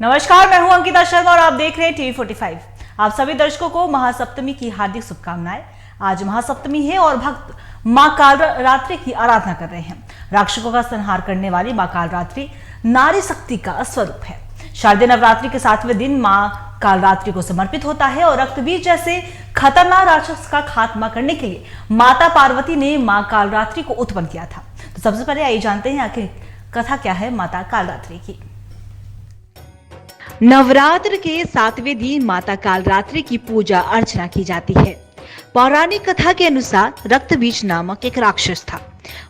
नमस्कार, मैं हूं अंकिता शर्मा और आप देख रहे हैं टीवी 45। आप सभी दर्शकों को महासप्तमी की हार्दिक शुभकामनाएं। आज महासप्तमी है और भक्त मां कालरात्रि की आराधना कर रहे हैं। राक्षसों का संहार करने वाली मां कालरात्रि नारी शक्ति का स्वरूप है। शारदीय नवरात्रि के 7वें दिन मां कालरात्रि को समर्पित होता है और रक्तबीज जैसे खतरनाक राक्षस का खात्मा करने के लिए माता पार्वती ने मां कालरात्रि को उत्पन्न किया था। तो सबसे पहले आइए जानते हैं आखिर कथा क्या है माता कालरात्रि की। नवरात्र के 7वें दिन माता कालरात्रि की पूजा अर्चना की जाती है। पौराणिक कथा के अनुसार रक्तबीज नामक एक राक्षस था।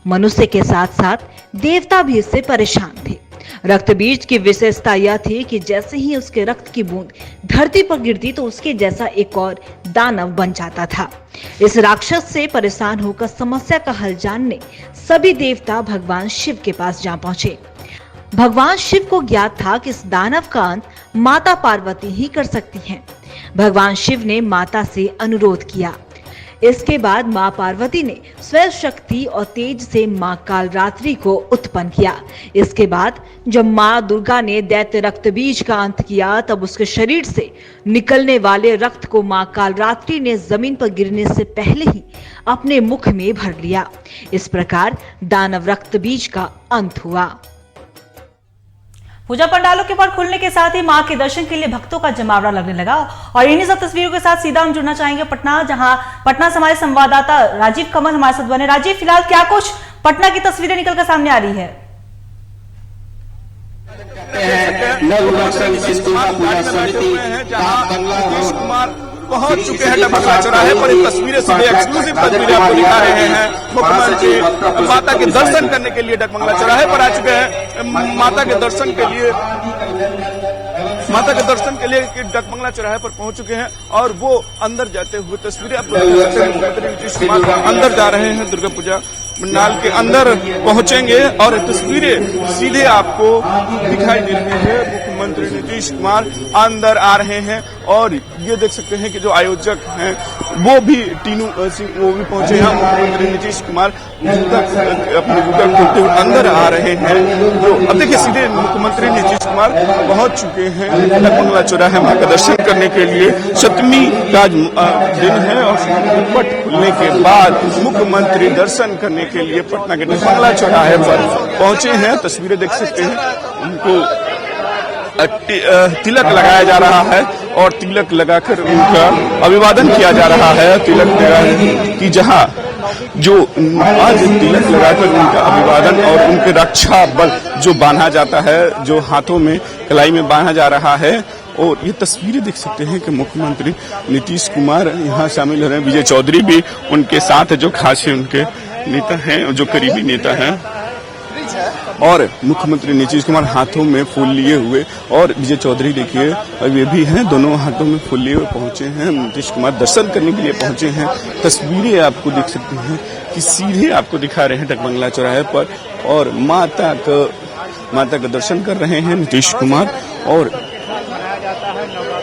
मनुष्य के साथ साथ देवता भी इससे परेशान थे। रक्तबीज की विशेषता यह थी कि जैसे ही उसके रक्त की बूंद धरती पर गिरती तो उसके जैसा एक और दानव बन जाता था। इस राक्षस से परेशान होकर समस्या का हल जानने सभी देवता भगवान शिव के पास जा पहुंचे। भगवान शिव को ज्ञात था कि इस दानव का अंत माता पार्वती ही कर सकती हैं। भगवान शिव ने माता से अनुरोध किया। इसके बाद मां पार्वती ने स्वयं शक्ति और तेज से मां कालरात्रि को उत्पन्न किया। इसके बाद जब मां दुर्गा ने दैत्य रक्तबीज का अंत किया तब उसके शरीर से निकलने वाले रक्त को मां कालरात्रि ने जमीन पर गिरने से पहले ही अपने मुख में भर लिया। इस प्रकार दानव रक्तबीज का अंत हुआ। पूजा पंडालों के पर खुलने के साथ ही मां के दर्शन के लिए भक्तों का जमावड़ा लगने लगा और इन्हीं सब तस्वीरों के साथ सीधा हम जुड़ना चाहेंगे पटना, जहां पटना से हमारे संवाददाता राजीव कमल हमारे साथ बने। राजीव, फिलहाल क्या कुछ पटना की तस्वीरें निकलकर सामने आ रही है? पहुंच चुके हैं डबका चौराहे पर। इन तस्वीरें सीधे एक्सक्लूसिव तस्वीरें आपको दिखा रहे हैं। मुख्यमंत्री माता के दर्शन करने के लिए डगमंगला चौराहे पर आ चुके हैं। माता के दर्शन के लिए डगमंगला चौराहे पर पहुंच चुके हैं और वो अंदर जाते हुए तस्वीरें आप देख सकते हैं। मुख्यमंत्री नीतीश कुमार अंदर जा रहे हैं। दुर्गा पूजा पंडाल के अंदर पहुंचेंगे और तस्वीरें सीधे आपको दिखाई दे रही है। मुख्यमंत्री नीतीश कुमार अंदर आ रहे हैं और ये देख सकते हैं कि जो आयोजक हैं वो भी तीनों सिंह वो भी पहुंचे हैं। मुख्यमंत्री नीतीश कुमार अपने जूता खोलते हुए अंदर आ रहे हैं। जो अब देखिए सीधे मुख्यमंत्री नीतीश कुमार पहुंच चुके हैं डगमंगला चौराहे मां का दर्शन करने के लिए। सप्तमी का दिन है और पट खुलने के बाद मुख्यमंत्री दर्शन करने के लिए पटना के डगमंगला चौराहे पर पहुंचे हैं। तस्वीरें देख सकते हैं। उनको तिलक लगाया जा रहा है और तिलक लगाकर उनका अभिवादन किया जा रहा है। तिलक लगा कि जहां जो आज तिलक लगाकर उनका अभिवादन और उनके रक्षा बल जो बांधा जाता है, जो हाथों में कलाई में बांधा जा रहा है। और ये तस्वीरें देख सकते हैं कि मुख्यमंत्री नीतीश कुमार यहाँ शामिल हो रहे हैं। विजय चौधरी भी उनके साथ जो खास उनके नेता हैं, जो करीबी नेता हैं, और मुख्यमंत्री नीतीश कुमार हाथों में फूल लिए हुए और विजय चौधरी देखिए वे भी हैं, दोनों हाथों में फूल लिए हुए पहुंचे हैं। नीतीश कुमार दर्शन करने के लिए पहुंचे हैं। तस्वीरें आपको देख सकते हैं कि सीधे आपको दिखा रहे हैं डगमंगला चौराहे पर और माता का दर्शन कर रहे हैं नीतीश कुमार।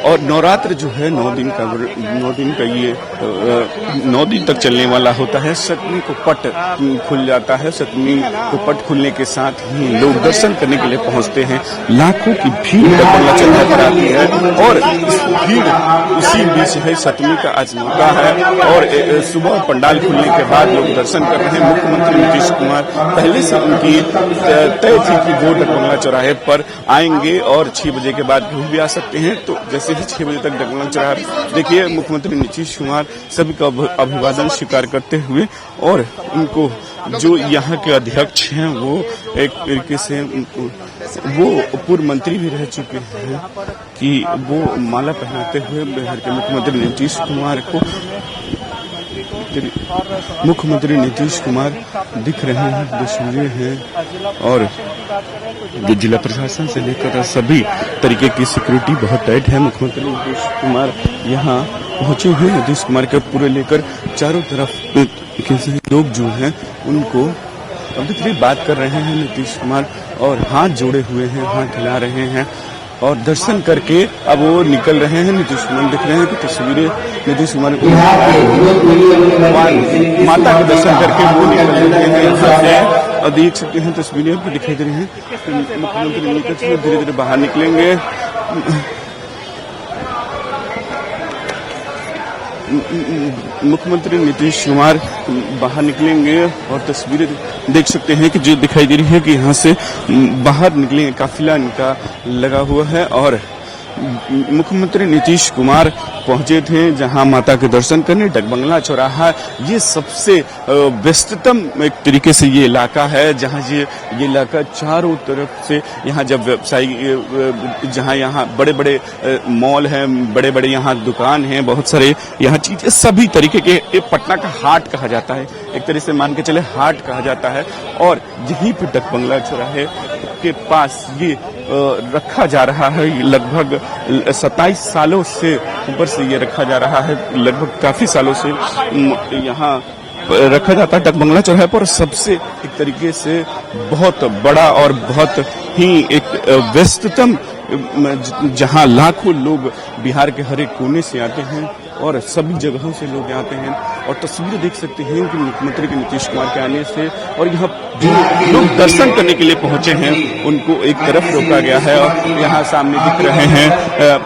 और नवरात्र जो है 9 दिन का ये 9 दिन तक चलने वाला होता है। सप्तमी को पट खुल जाता है। सप्तमी को पट खुलने के साथ ही लोग दर्शन करने के लिए पहुंचते हैं। लाखों की भीड़ डगमंगला चौराहे पर आती है और इस भीड़ इसी बीच है। सप्तमी का आज मौका है और सुबह पंडाल खुलने के बाद लोग दर्शन कर रहे हैं। मुख्यमंत्री नीतीश कुमार पहले से उनकी तय थी कि वो डगमंगला चौराहे पर आएंगे और 6 बजे के बाद भी आ सकते हैं। तो जैसे ही 6 बजे तक डगमंगला चौराहे देखिए मुख्यमंत्री नीतीश कुमार सभी का अभिवादन स्वीकार करते हुए और उनको जो यहाँ के अध्यक्ष हैं वो एक तरीके से वो पूर्व मंत्री भी रह चुके हैं कि वो माला पहनाते हुए बिहार के मुख्यमंत्री नीतीश कुमार दिख रहे हैं। तस्वीरें हैं और जिला प्रशासन से लेकर सभी तरीके की सिक्योरिटी बहुत टाइट है। मुख्यमंत्री नीतीश कुमार यहाँ पहुंचे हुए। नीतीश कुमार के पूरे लेकर चारों तरफ लोग जो हैं उनको अभी बात कर रहे हैं नीतीश कुमार और हाथ जोड़े हुए हैं, हाथ हिला रहे हैं और दर्शन करके अब वो निकल रहे हैं। नीतीश कुमार दिख रहे हैं कि तस्वीरें नीतीश कुमार माता के दर्शन करके वो निकल रहे हैं यहाँ से और देख सकते हैं तस्वीरें आपको दिखाई दे रही हैं। मुख्यमंत्री नीतीश धीरे धीरे बाहर निकलेंगे मुख्यमंत्री नीतीश कुमार बाहर निकलेंगे और तस्वीरें देख सकते हैं कि जो दिखाई दे रही है कि यहाँ से बाहर निकलेंगे, काफिला इनका लगा हुआ है। और मुख्यमंत्री नीतीश कुमार पहुंचे थे जहां माता के दर्शन करने। डकबंगला चौराहा ये सबसे व्यस्ततम एक तरीके से ये इलाका है, जहां ये इलाका चारों तरफ से यहाँ जब व्यवसायी जहां यहाँ बड़े बड़े मॉल हैं, बड़े बड़े यहाँ दुकान हैं, बहुत सारे यहाँ चीजें सभी तरीके के, ये पटना का हाट कहा जाता है, एक तरह से मान के चले हाट कहा जाता है। और यहीं पे डकबंगला चौराहे के पास ये रखा जा रहा है। लगभग 27 सालों से ऊपर से ये रखा जा रहा है, लगभग काफी सालों से यहाँ रखा जाता है डकबंगला चौराहे पर। सबसे एक तरीके से बहुत बड़ा और बहुत ही एक व्यस्ततम, जहां लाखों लोग बिहार के हर एक कोने से आते हैं और सभी जगहों से लोग आते हैं। और तस्वीरें देख सकते हैं कि मुख्यमंत्री के नीतीश कुमार के आने से और यहाँ जो लोग दर्शन करने के लिए पहुंचे हैं उनको एक तरफ रोका गया है। और यहाँ सामने दिख रहे हैं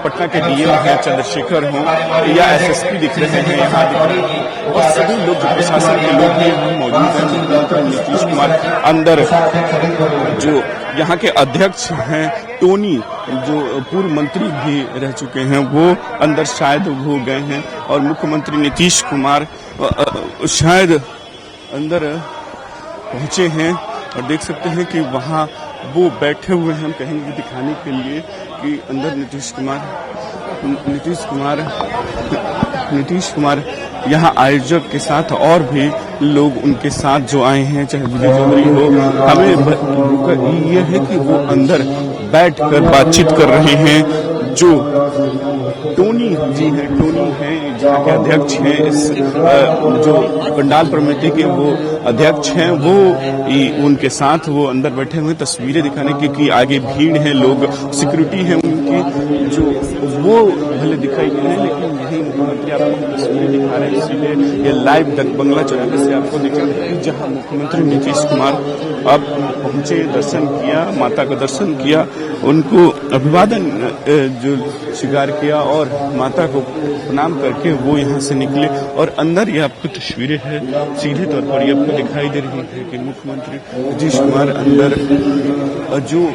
पटना के डीएम हैं चंद्रशेखर हों या एसएसपी दिख रहे हैं, यहाँ दिख रहे हैं और सभी लोग जो प्रशासन के लोग हैं यहाँ मौजूद हैं। मुख्यमंत्री नीतीश कुमार अंदर, जो यहाँ के अध्यक्ष हैं टोनी, जो पूर्व मंत्री भी रह चुके हैं, वो अंदर शायद हो गए हैं और मुख्यमंत्री नीतीश कुमार शायद अंदर पहुंचे हैं। और देख सकते हैं कि वहाँ वो बैठे हुए हैं, हम कहेंगे दिखाने के लिए कि अंदर नीतीश कुमार यहाँ आयोजक के साथ और भी लोग उनके साथ जो आए हैं, चाहे विजय चौधरी हो, हमें ये है कि वो अंदर बैठकर बातचीत कर रहे हैं। जो टोनी जी हैं, टोनी हैं जहाँ के अध्यक्ष हैं, इस जो पंडाल प्रमिति के वो अध्यक्ष हैं, वो उनके साथ वो अंदर बैठे हुए तस्वीरें दिखाने की आगे भीड़ है, लोग सिक्योरिटी है उनकी, जो वो भले दिखाई दे रहे हैं लेकिन यही मुख्यमंत्री आपको तस्वीरें दिखा रहे हैं। इसीलिए ये लाइव डकबंगला चौराहे से आपको दिखा रहे हैं जहाँ मुख्यमंत्री नीतीश कुमार अब पहुंचे, दर्शन किया, माता का दर्शन किया, उनको अभिवादन जो स्वीकार किया और माता को प्रणाम करके वो यहाँ से निकले। और अंदर ये आपको तस्वीरें हैं, सीधे तौर पर ये आपको दिखाई दे रही है कि मुख्यमंत्री नीतीश कुमार अंदर जो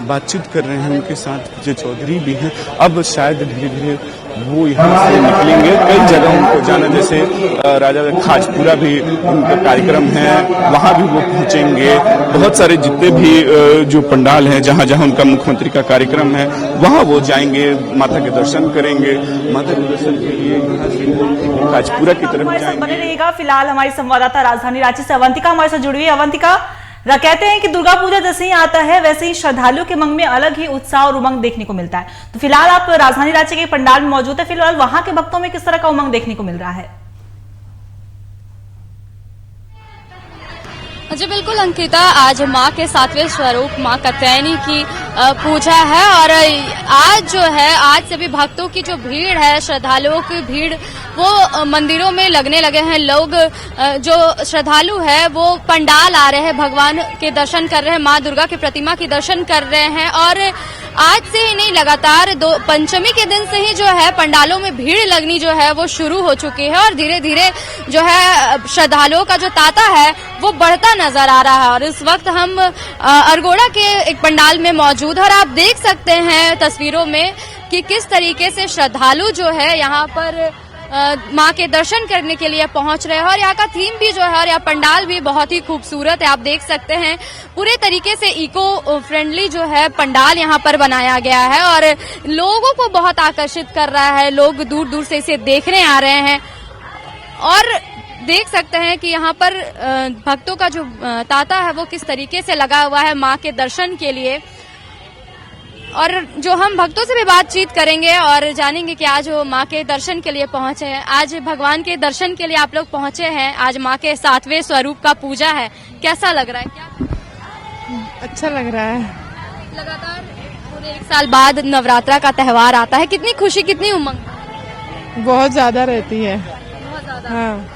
बातचीत कर रहे हैं उनके साथ विजय चौधरी भी हैं। अब शायद धीरे धीरे वो यहाँ से निकलेंगे। कई जगह उनको जाना, जैसे राजा खाजपुरा भी उनका कार्यक्रम है, वहाँ भी वो पहुँचेंगे। बहुत सारे जितने भी जो पंडाल हैं, जहाँ जहाँ उनका मुख्यमंत्री का कार्यक्रम है, वहाँ वो जाएंगे, माता के दर्शन करेंगे। माता के दर्शन के लिए यहाँ से खाजपुरा की तरफ जाएंगे। बने रहिएगा। फिलहाल हमारी संवाददाता राजधानी रांची से अवंतिका हमारे साथ जुड़ी हुई है। अवंतिका, कहते हैं कि दुर्गा पूजा जैसे ही आता है वैसे ही श्रद्धालुओं के मन में अलग ही उत्साह और उमंग देखने को मिलता है। तो फिलहाल आप राजधानी रांची के पंडाल में मौजूद है, फिलहाल वहां के भक्तों में किस तरह का उमंग देखने को मिल रहा है? जी बिल्कुल अंकिता, आज माँ के 7वें स्वरूप माँ कात्यायनी की पूजा है और आज जो है, आज से भी भक्तों की जो भीड़ है, श्रद्धालुओं की भीड़ वो मंदिरों में लगने लगे हैं। लोग जो श्रद्धालु है वो पंडाल आ रहे हैं, भगवान के दर्शन कर रहे हैं, माँ दुर्गा की प्रतिमा के दर्शन कर रहे हैं। और आज से ही नहीं, लगातार पंचमी के दिन से ही जो है पंडालों में भीड़ लगनी जो है वो शुरू हो चुकी है और धीरे धीरे जो है श्रद्धालुओं का जो तांता है वो बढ़ता नजर आ रहा है। और इस वक्त हम अरगोड़ा के एक पंडाल में मौजूद है और आप देख सकते हैं तस्वीरों में कि किस तरीके से श्रद्धालु जो है यहाँ पर माँ के दर्शन करने के लिए पहुंच रहे हैं। और यहाँ का थीम भी जो है और यहाँ पंडाल भी बहुत ही खूबसूरत है। आप देख सकते हैं पूरे तरीके से इको फ्रेंडली जो है पंडाल यहाँ पर बनाया गया है और लोगों को बहुत आकर्षित कर रहा है। लोग दूर दूर से इसे देखने आ रहे हैं और देख सकते हैं कि यहाँ पर भक्तों का जो तांता है वो किस तरीके से लगा हुआ है माँ के दर्शन के लिए। और जो हम भक्तों से भी बातचीत करेंगे और जानेंगे कि आज वो माँ के दर्शन के लिए पहुंचे हैं। आज भगवान के दर्शन के लिए आप लोग पहुंचे हैं, आज माँ के 7वें स्वरूप का पूजा है, कैसा लग रहा है? क्या अच्छा लग रहा है। लगातार पूरे 1 साल बाद नवरात्रा का त्योहार आता है, कितनी खुशी, कितनी उमंग? बहुत ज्यादा रहती है। बहुत ज्यादा। हाँ।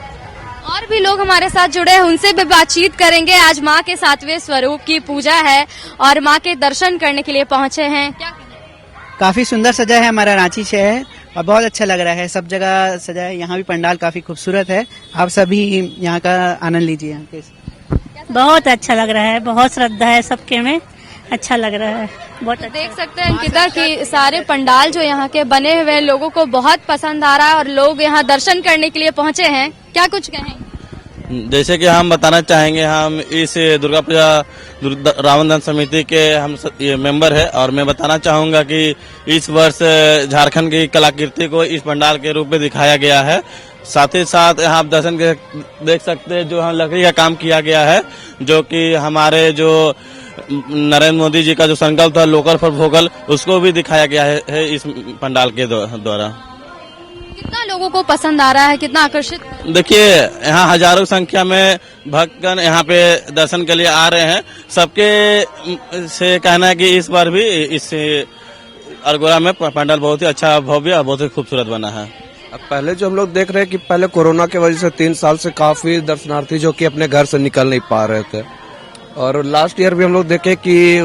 और भी लोग हमारे साथ जुड़े हैं, उनसे भी बातचीत करेंगे। आज माँ के 7वें स्वरूप की पूजा है और माँ के दर्शन करने के लिए पहुंचे हैं। क्या काफी सुंदर सजा है हमारा रांची शहर और बहुत अच्छा लग रहा है। सब जगह सजा है, यहाँ भी पंडाल काफी खूबसूरत है। आप सभी यहाँ का आनंद लीजिए। यहाँ के बहुत अच्छा लग रहा है, बहुत श्रद्धा है सबके में, अच्छा लग रहा है बहुत। देख सकते हैं अंकिता कि सारे पंडाल जो यहाँ के बने हुए हैं लोगों को बहुत पसंद आ रहा है और लोग यहाँ दर्शन करने के लिए पहुंचे हैं। क्या कुछ कहेंगे? जैसे कि हम बताना चाहेंगे, हम इस दुर्गा पूजा रावण दहन समिति के हम ये मेंबर है और मैं बताना चाहूंगा कि इस वर्ष झारखंड की कलाकृति को इस पंडाल के रूप में दिखाया गया है। साथ ही साथ यहाँ आप दर्शन के देख सकते हैं जो यहाँ लकड़ी का काम किया गया है, जो कि हमारे जो नरेंद्र मोदी जी का जो संकल्प था लोकल फॉर वोकल, उसको भी दिखाया गया है इस पंडाल के द्वारा। कितना लोगों को पसंद आ रहा है, कितना आकर्षित? देखिए यहाँ हजारों संख्या में भक्तगण यहाँ पे दर्शन के लिए आ रहे हैं। सबके से कहना है कि इस बार भी इस अरगोड़ा में पंडाल बहुत ही अच्छा, भव्य और बहुत ही खूबसूरत बना है। अब पहले जो हम लोग देख रहे हैं कि पहले कोरोना की वजह से 3 साल से काफी दर्शनार्थी जो कि अपने घर से निकल नहीं पा रहे थे, और लास्ट ईयर भी हम लोग देखे कि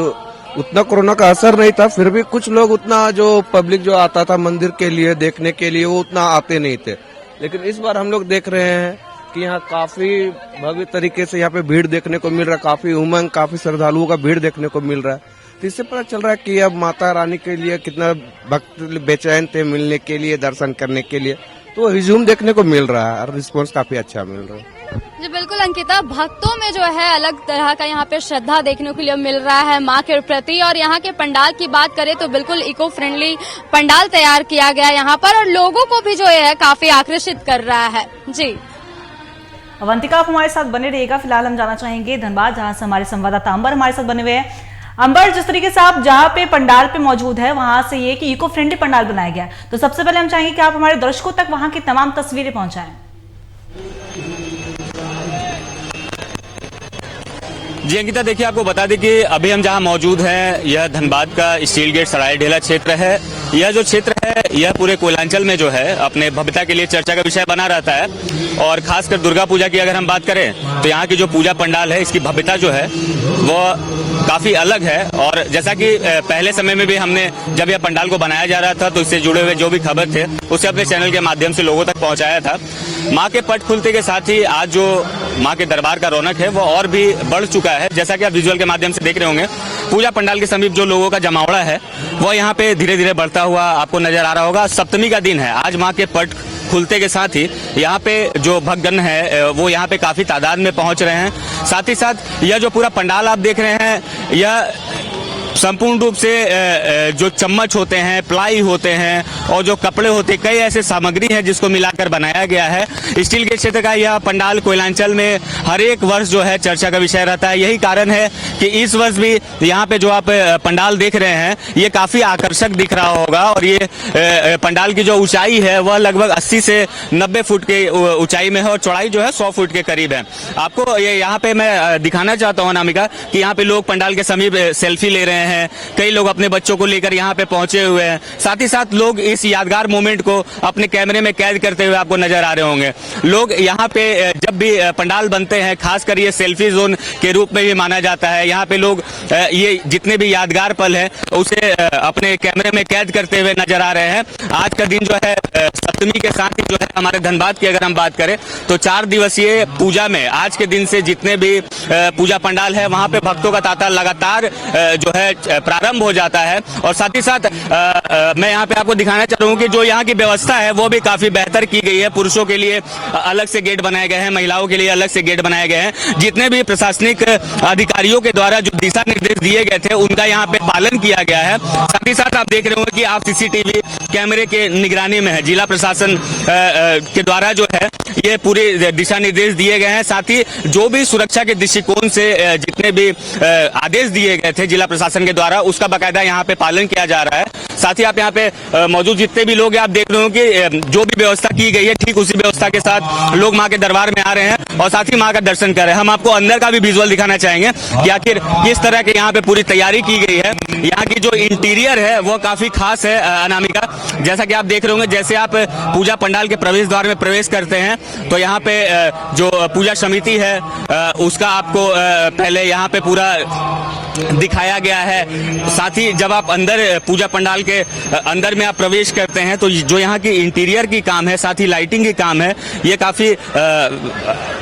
उतना कोरोना का असर नहीं था, फिर भी कुछ लोग उतना जो पब्लिक जो आता था मंदिर के लिए देखने के लिए वो उतना आते नहीं थे। लेकिन इस बार हम लोग देख रहे हैं कि यहाँ काफी भव्य तरीके से यहाँ पे भीड़ देखने को मिल रहा है, काफी उमंग, काफी श्रद्धालुओं का भीड़ देखने को मिल रहा है। तो इससे पता चल रहा है कि अब माता रानी के लिए कितना भक्त बेचैन थे मिलने के लिए, दर्शन करने के लिए, तो हिजूम देखने को मिल रहा है और रिस्पॉन्स काफी अच्छा मिल रहा है। जी बिल्कुल अंकिता, भक्तों में जो है अलग तरह का यहाँ पे श्रद्धा देखने के लिए मिल रहा है माँ के प्रति। और यहाँ के पंडाल की बात करें तो बिल्कुल इको फ्रेंडली पंडाल तैयार किया गया यहाँ पर और लोगों को भी जो है काफी आकर्षित कर रहा है। जी अवंतिका, आप हमारे साथ बने रहिएगा। फिलहाल हम जाना चाहेंगे धनबाद, जहां से हमारे संवाददाता अंबर हमारे साथ बने हुए हैं। अंबर, जिस तरीके से आप जहां पे पंडाल पे मौजूद है वहां से ये कि इको फ्रेंडली पंडाल बनाया गया, तो सबसे पहले हम चाहेंगे कि आप हमारे दर्शकों तक वहां की तमाम तस्वीरें पहुंचाएं। जी अंकिता, देखिए आपको बता दें कि अभी हम जहां मौजूद हैं यह धनबाद का स्टील गेट सराय ढेला क्षेत्र है। यह जो क्षेत्र है यह पूरे कोयलांचल में जो है अपने भव्यता के लिए चर्चा का विषय बना रहता है। और खासकर दुर्गा पूजा की अगर हम बात करें तो यहाँ की जो पूजा पंडाल है इसकी भव्यता जो है वो काफी अलग है। और जैसा कि पहले समय में भी हमने जब यह पंडाल को बनाया जा रहा था तो इससे जुड़े हुए जो भी खबर थे उसे अपने चैनल के माध्यम से लोगों तक पहुंचाया था। माँ के पट खुलते के साथ ही आज जो माँ के दरबार का रौनक है वो और भी बढ़ चुका है। जैसा कि आप विजुअल के माध्यम से देख रहे होंगे, पूजा पंडाल के समीप जो लोगों का जमावड़ा है वो यहाँ पे धीरे धीरे बढ़ता हुआ आपको नजर आ रहा होगा। सप्तमी का दिन है आज, माँ के पट खुलते के साथ ही यहाँ पे जो भक्तगण है वो यहाँ पे काफी तादाद में पहुंच रहे हैं। साथ ही साथ यह जो पूरा पंडाल आप देख रहे हैं यह संपूर्ण रूप से जो चम्मच होते हैं, प्लाई होते हैं और जो कपड़े होते हैं, कई ऐसे सामग्री है जिसको मिलाकर बनाया गया है। स्टील गेट क्षेत्र का यह पंडाल कोयलांचल में हर एक वर्ष जो है चर्चा का विषय रहता है। यही कारण है कि इस वर्ष भी यहाँ पे जो आप पंडाल देख रहे हैं ये काफी आकर्षक दिख रहा होगा। और ये पंडाल की जो ऊंचाई है वह लगभग 80 से 90 फुट के ऊंचाई में है और चौड़ाई जो है 100 फुट के करीब है। आपको ये यहाँ पे मैं दिखाना चाहता हूँ अनामिका कि यहाँ पे लोग पंडाल के समीप सेल्फी ले रहे हैं, कई लोग अपने बच्चों को लेकर यहाँ पे पहुंचे हुए हैं। साथ ही साथ लोग इस यादगार मोमेंट को अपने कैमरे में कैद करते हुए आपको नजर आ रहे होंगे। लोग यहाँ पे जब भी पंडाल बनते हैं खासकर ये सेल्फी जोन के रूप में भी माना जाता है। यहाँ पे लोग ये जितने भी यादगार पल है उसे अपने कैमरे में कैद करते हुए नजर आ रहे हैं। आज का दिन जो है सप्तमी के साथ ही जो है हमारे धनबाद की अगर हम बात करें तो 4 दिवसीय पूजा में आज के दिन से जितने भी पूजा पंडाल है वहां पे भक्तों का तांता लगातार जो है प्रारंभ हो जाता है। और साथ ही साथ मैं यहाँ पे आपको दिखाना चाह रहा हूँ कि जो यहाँ की व्यवस्था है वो भी काफी बेहतर की गई है। पुरुषों के लिए अलग से गेट बनाए गए हैं, महिलाओं के लिए अलग से गेट बनाए गए हैं। जितने भी प्रशासनिक अधिकारियों के द्वारा जो दिशा निर्देश दिए गए थे उनका यहाँ पे पालन किया गया है। साथ ही साथ आप देख रहे होंगे कि आप सीसीटीवी कैमरे के निगरानी में है। जिला प्रशासन के द्वारा जो है ये पूरे दिशा निर्देश दिए गए हैं। साथ ही जो भी सुरक्षा के दृष्टिकोण से जितने भी आदेश दिए गए थे जिला प्रशासन के द्वारा उसका बाकायदा यहाँ पे पालन किया जा रहा है। साथ ही आप यहाँ पे मौजूद जितने भी लोग हैं आप देख रहे हो कि जो भी व्यवस्था की गई है ठीक उसी व्यवस्था के साथ लोग माँ के दरबार में आ रहे हैं और साथ ही माँ का दर्शन कर रहे हैं। हम आपको अंदर का भी विजुअल दिखाना चाहेंगे कि आखिर किस तरह के यहाँ पे पूरी तैयारी की गई है। यहाँ की जो इंटीरियर है वो काफी खास है अनामिका। जैसा कि आप देख रहे होंगे, जैसे आप पूजा पंडाल के प्रवेश द्वार में प्रवेश करते हैं तो यहाँ पे जो पूजा समिति है उसका आपको पहले यहाँ पे पूरा दिखाया गया है। साथ ही जब आप अंदर पूजा पंडाल के अंदर में आप प्रवेश करते हैं तो जो यहाँ की इंटीरियर की काम है, साथ ही लाइटिंग की काम है, ये काफी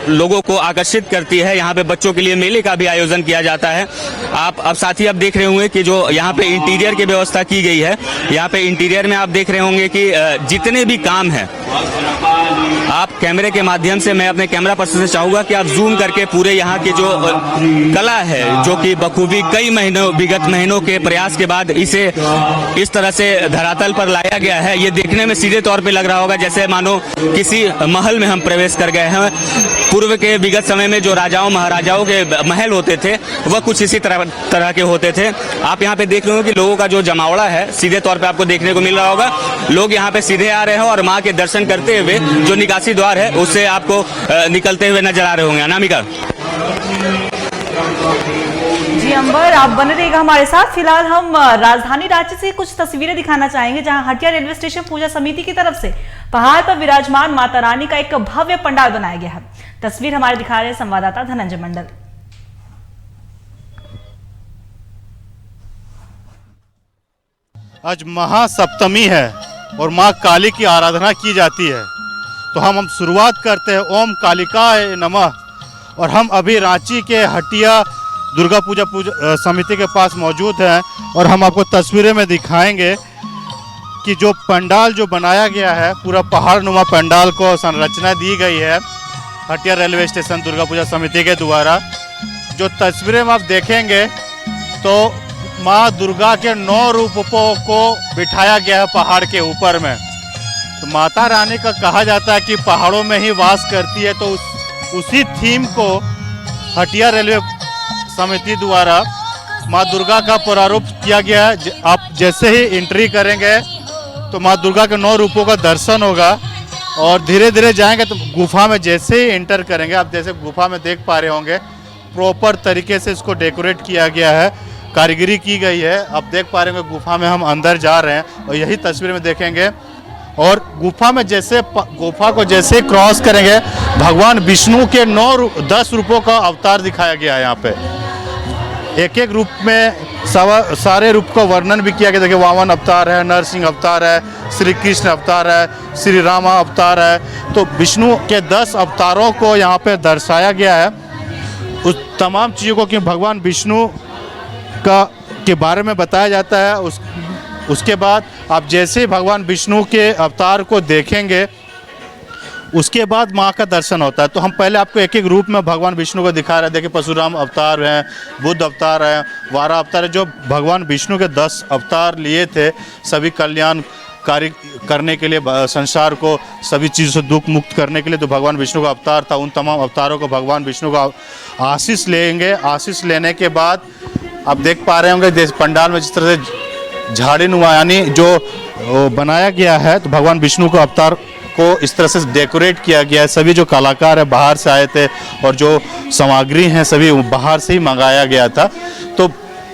लोगों को आकर्षित करती है। यहाँ पे बच्चों के लिए मेले का भी आयोजन किया जाता है। आप अब साथ ही आप देख रहे होंगे कि जो यहाँ पे इंटीरियर की व्यवस्था की गई है, यहाँ पे इंटीरियर में आप देख रहे होंगे कि जितने भी काम है, आप कैमरे के माध्यम से, मैं अपने कैमरा पर्सन से चाहूंगा कि आप जूम करके पूरे यहाँ की जो कला है, जो कि बखूबी कई विगत महीनों के प्रयास के बाद इसे इस तरह से धरातल पर लाया गया है। ये देखने में सीधे तौर पे लग रहा होगा जैसे मानो किसी महल में हम प्रवेश कर गए हैं। पूर्व के विगत समय में जो राजाओं महाराजाओं के महल होते थे वह कुछ इसी तरह के होते थे। आप यहाँ पे देख रहे हो कि लोगों का जो जमावड़ा है सीधे तौर पे आपको देखने को मिल रहा होगा। लोग यहाँ पे सीधे आ रहे हैं और माँ के दर्शन करते हुए जो निकासी द्वार है उससे आपको निकलते हुए नजर आ रहे होंगे। अनामिका जी अंबर, आप बने रहिएगा हमारे साथ। फिलहाल हम राजधानी रांची से कुछ तस्वीरें दिखाना चाहेंगे जहां हटिया रेलवे स्टेशन पूजा समिति की तरफ से पहाड़ पर विराजमान माता रानी का एक भव्य पंडाल बनाया गया है। तस्वीर हमारे दिखा रहे हैं संवाददाता धनंजय मंडल। आज महासप्तमी है और माँ काली की आराधना की जाती है, तो हम शुरुआत करते हैं ओम कालिकाय नमः। और हम अभी रांची के हटिया दुर्गा पूजा समिति के पास मौजूद हैं और हम आपको तस्वीरें में दिखाएंगे कि जो पंडाल जो बनाया गया है, पूरा पहाड़ नुमा पंडाल को संरचना दी गई है हटिया रेलवे स्टेशन दुर्गा पूजा समिति के द्वारा। जो तस्वीरें में आप देखेंगे तो माँ दुर्गा के 9 रूपों को बिठाया गया है पहाड़ के ऊपर में। तो माता रानी का कहा जाता है कि पहाड़ों में ही वास करती है, तो उसी थीम को हटिया रेलवे समिति द्वारा माँ दुर्गा का प्रारूप किया गया है। आप जैसे ही एंट्री करेंगे तो माँ दुर्गा के 9 रूपों का दर्शन होगा और धीरे धीरे जाएंगे तो गुफा में जैसे ही एंटर करेंगे, आप जैसे गुफा में देख पा रहे होंगे, प्रॉपर तरीके से इसको डेकोरेट किया गया है, कारीगरी की गई है। आप देख पा रहे होंगे गुफा में हम अंदर जा रहे हैं और यही तस्वीर में देखेंगे। और गुफा को जैसे क्रॉस करेंगे, भगवान विष्णु के 10 रूपों का अवतार दिखाया गया है। यहाँ पे एक एक रूप में सारे रूप का वर्णन भी किया गया। देखिए, वामन अवतार है, नरसिंह अवतार है, श्री कृष्ण अवतार है, श्री राम अवतार है। तो विष्णु के 10 अवतारों को यहाँ पे दर्शाया गया है। उस तमाम चीज़ों को कि भगवान विष्णु के बारे में बताया जाता है। उसके बाद आप जैसे ही भगवान विष्णु के अवतार को देखेंगे उसके बाद माँ का दर्शन होता है। तो हम पहले आपको एक एक रूप में भगवान विष्णु को दिखा रहे हैं। देखिए, परशुराम अवतार हैं, बुद्ध अवतार हैं, वारा अवतार है। जो भगवान विष्णु के 10 अवतार लिए थे सभी कल्याण कार्य करने के लिए, संसार को सभी चीज़ों से दुख मुक्त करने के लिए, तो भगवान विष्णु का अवतार था। उन तमाम अवतारों को भगवान विष्णु का आशीष लेंगे। आशीष लेने के बाद आप देख पा रहे होंगे पंडाल में जिस तरह से झाड़ी नुमा यानी जो बनाया गया है, तो भगवान विष्णु का अवतार को इस तरह से डेकोरेट किया गया है। सभी जो कलाकार है बाहर से आए थे और जो सामग्री हैं सभी बाहर से ही मंगाया गया था। तो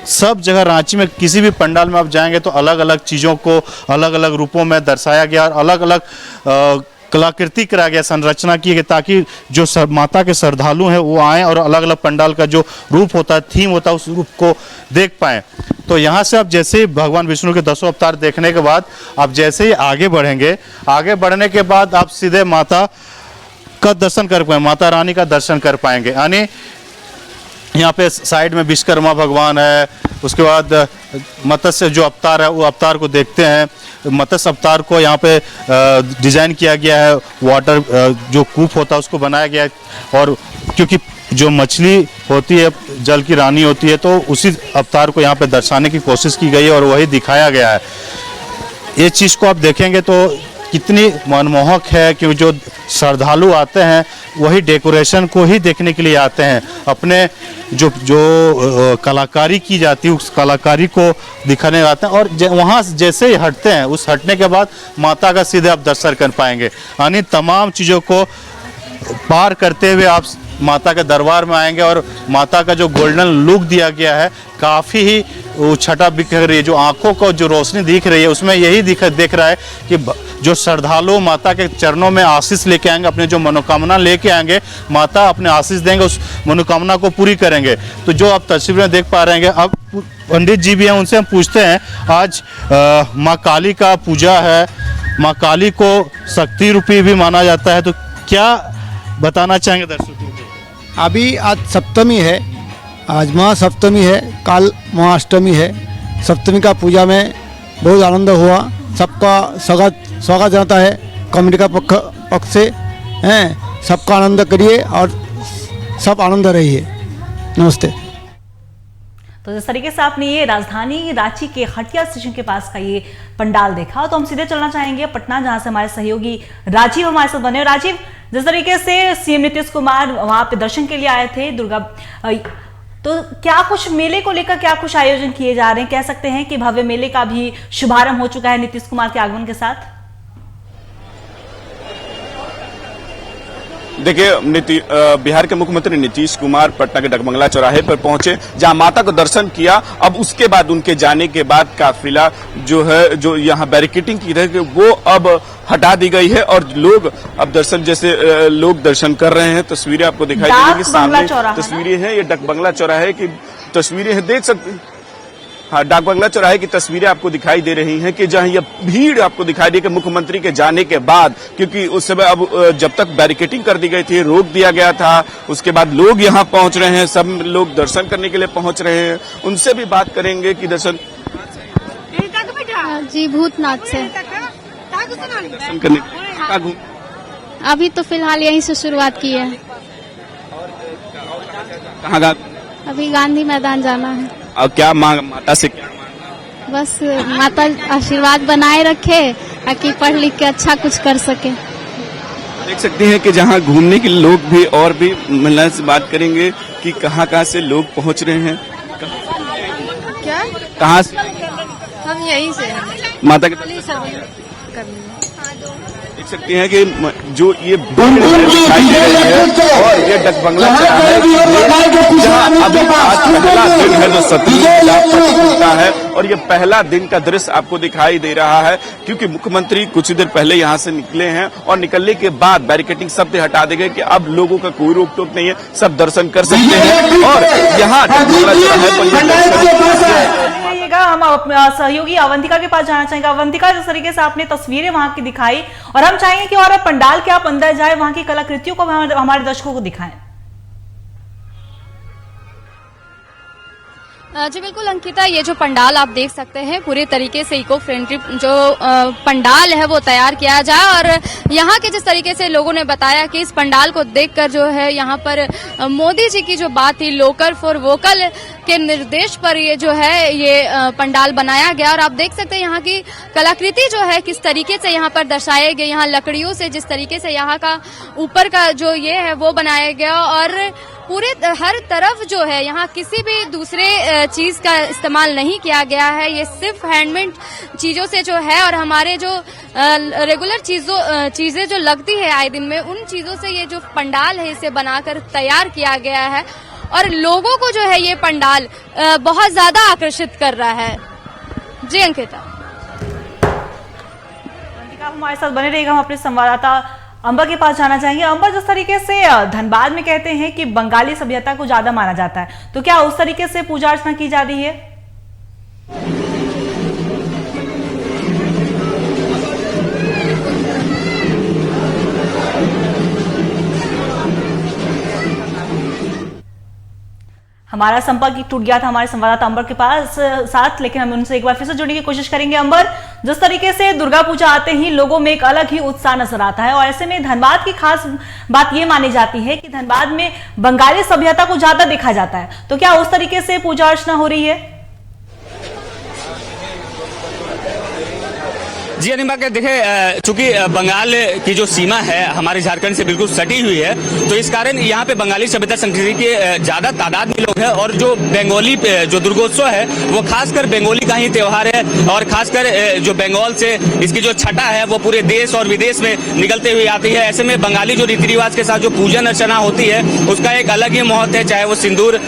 सब जगह रांची में किसी भी पंडाल में आप जाएंगे तो अलग अलग चीज़ों को अलग अलग रूपों में दर्शाया गया और अलग अलग कलाकृति कराया गया, संरचना की गई, ताकि जो माता के श्रद्धालु हैं वो आएँ और अलग अलग पंडाल का जो रूप होता है, थीम होता है, उस रूप को देख पाएँ। तो यहाँ से आप जैसे ही भगवान विष्णु के 10 अवतार देखने के बाद आप जैसे ही आगे बढ़ेंगे, आगे बढ़ने के बाद आप सीधे माता का दर्शन कर पाएंगे, माता रानी का दर्शन कर पाएंगे। यानी यहाँ पे साइड में विश्वकर्मा भगवान है, उसके बाद मत्स्य जो अवतार है वो अवतार को देखते हैं। मत्स्य अवतार को यहाँ पे डिजाइन किया गया है, वाटर जो कूप होता है उसको बनाया गया है। और क्योंकि जो मछली होती है जल की रानी होती है, तो उसी अवतार को यहाँ पे दर्शाने की कोशिश की गई है और वही दिखाया गया है। ये चीज़ को आप देखेंगे तो कितनी मनमोहक है, क्योंकि जो श्रद्धालु आते हैं वही डेकोरेशन को ही देखने के लिए आते हैं। अपने जो कलाकारी की जाती है उस कलाकारी को दिखाने आते हैं। और वहाँ जैसे ही हटते हैं, उस हटने के बाद माता का सीधे आप दर्शन कर पाएंगे। यानी तमाम चीज़ों को पार करते हुए आप माता के दरबार में आएंगे और माता का जो गोल्डन लुक दिया गया है काफ़ी ही वो छटा दिख रही है, जो आंखों को जो रोशनी दिख रही है, उसमें यही दिख रहा है कि जो श्रद्धालु माता के चरणों में आशीष लेके आएंगे, अपने जो मनोकामना लेके आएंगे, माता अपने आशीष देंगे, उस मनोकामना को पूरी करेंगे। तो जो आप तस्वीरें देख पा रहे हैं, अब पंडित जी भी हैं, उनसे हम पूछते हैं। आज माँ काली का पूजा है, माँ काली को शक्ति रूपी भी माना जाता है, तो क्या बताना चाहेंगे दर्शकों को? अभी आज सप्तमी है, आज महासप्तमी है, काल महाअष्टमी है। सप्तमी का पूजा में बहुत आनंद हुआ, सबका स्वागत जाता है कमेटी का पक्ष से हैं। सबका आनंद करिए और सब आनंद रहिए। नमस्ते। तो जिस तरीके से आपने ये राजधानी रांची के हटिया स्टेशन के पास का ये पंडाल देखा, तो हम सीधे चलना चाहेंगे पटना, जहां से हमारे सहयोगी राजीव हमारे साथ बने। राजीव, जिस तरीके से सीएम नीतीश कुमार वहां पे दर्शन के लिए आए थे दुर्गा, तो क्या कुछ मेले को लेकर क्या कुछ आयोजन किए जा रहे हैं? कह सकते हैं कि भव्य मेले का भी शुभारंभ हो चुका है नीतीश कुमार के आगमन के साथ। देखिए, बिहार के मुख्यमंत्री नीतीश कुमार पटना के डगमंगला चौराहे पर पहुंचे, जहां माता को दर्शन किया। अब उसके बाद उनके जाने के बाद काफिला जो है, जो यहाँ बैरिकेटिंग की रही, वो अब हटा दी गई है और लोग अब दर्शन, जैसे लोग दर्शन कर रहे हैं। तस्वीरें आपको दिखाई देंगी, सामने तस्वीरें हैं, ये डगमंगला चौराहे की तस्वीरें हैं, देख सकते हैं। हाँ, डाक बंगला चौराहे की तस्वीरें आपको दिखाई दे रही हैं कि जहां ये भीड़ आपको दिखाई दे कि मुख्यमंत्री के जाने के बाद, क्योंकि उस समय अब जब तक बैरिकेटिंग कर दी गई थी, रोक दिया गया था, उसके बाद लोग यहां पहुंच रहे हैं, सब लोग दर्शन करने के लिए पहुंच रहे हैं। उनसे भी बात करेंगे कि दर्शन जी भूतनाथ से दर्शन करने अभी तो फिलहाल यहीं से शुरुआत की है। कहाँ? अभी गांधी मैदान जाना है। और क्या माता से क्या? बस माता आशीर्वाद बनाए रखे ताकि पढ़ लिख के अच्छा कुछ कर सके। देख सकते हैं कि जहां घूमने के लोग भी, और भी महिलाओं से बात करेंगे कि कहां से लोग पहुंच रहे हैं। क्या? कहां से? हम यहीं से माता के देख सकते हैं कि जो ये दिखाई दे रही है, और ये डकबंगला चौराहा जहां अभी आज पहला दिन है जो सतमी होता है, और ये पहला दिन का दृश्य आपको दिखाई दे रहा है, क्योंकि मुख्यमंत्री कुछ देर पहले यहां से निकले हैं और निकलने के बाद बैरिकेटिंग सब हटा दी गई कि अब लोगों का कोई रोक टोक नहीं है, सब दर्शन कर सकते हैं। और यहाँ डकबंगला चौराहे हम सहयोगी अवंतिका के पास जाना चाहेंगे। अवंतिका, जिस तरीके से आपने तस्वीरें वहां की दिखाई, और हम चाहेंगे कि और पंडाल के आप अंदर जाए, वहां की कलाकृतियों को हमारे दर्शकों को दिखाएं। जी बिल्कुल अंकिता, ये जो पंडाल आप देख सकते हैं पूरे तरीके से इको फ्रेंडली जो पंडाल है वो तैयार किया जाए, और यहाँ के जिस तरीके से लोगों ने बताया कि इस पंडाल को देखकर जो है यहाँ पर मोदी जी की जो बात थी लोकल फॉर वोकल के निर्देश पर ये जो है ये पंडाल बनाया गया। और आप देख सकते हैं यहाँ की कलाकृति जो है किस तरीके से यहाँ पर दर्शाए गए, यहाँ लकड़ियों से जिस तरीके से यहाँ का ऊपर का जो ये है वो बनाया गया, और पूरे हर तरफ जो है यहाँ किसी भी दूसरे चीज का इस्तेमाल नहीं किया गया है, ये सिर्फ हैंडमेड चीजों से जो है, और हमारे जो रेगुलर चीजें जो लगती है आए दिन में, उन चीजों से ये जो पंडाल है इसे बनाकर तैयार किया गया है, और लोगों को जो है ये पंडाल बहुत ज्यादा आकर्षित कर रहा है। जी अंकिता, हमारे साथ बने रहेगा। हम अपने संवाददाता अंबर के पास जाना चाहेंगे। अंबर, जिस तरीके से धनबाद में कहते हैं कि बंगाली सभ्यता को ज्यादा माना जाता है, तो क्या उस तरीके से पूजा अर्चना की जा रही है? हमारा संपर्क टूट गया था हमारे संवाददाता अंबर के पास साथ, लेकिन हम उनसे एक बार फिर से जुड़ने की कोशिश करेंगे। अंबर, जिस तरीके से दुर्गा पूजा आते ही लोगों में एक अलग ही उत्साह नजर आता है, और ऐसे में धनबाद की खास बात ये मानी जाती है कि धनबाद में बंगाली सभ्यता को ज्यादा देखा जाता है, तो क्या उस तरीके से पूजा अर्चना हो रही है? जी अनिमा के देखे, चूंकि बंगाल की जो सीमा है हमारे झारखंड से बिल्कुल सटी हुई है, तो इस कारण यहाँ पे बंगाली सभ्यता संस्कृति के ज्यादा तादाद में लोग हैं और जो बंगाली जो दुर्गोत्सव है वो खासकर बंगाली का ही त्योहार है और खासकर जो बंगाल से इसकी जो छटा है वो पूरे देश और विदेश में निकलते हुए आती है। ऐसे में बंगाली जो रीति रिवाज के साथ जो पूजन अर्चना होती है उसका एक अलग ही महत्व है, चाहे वो सिंदूर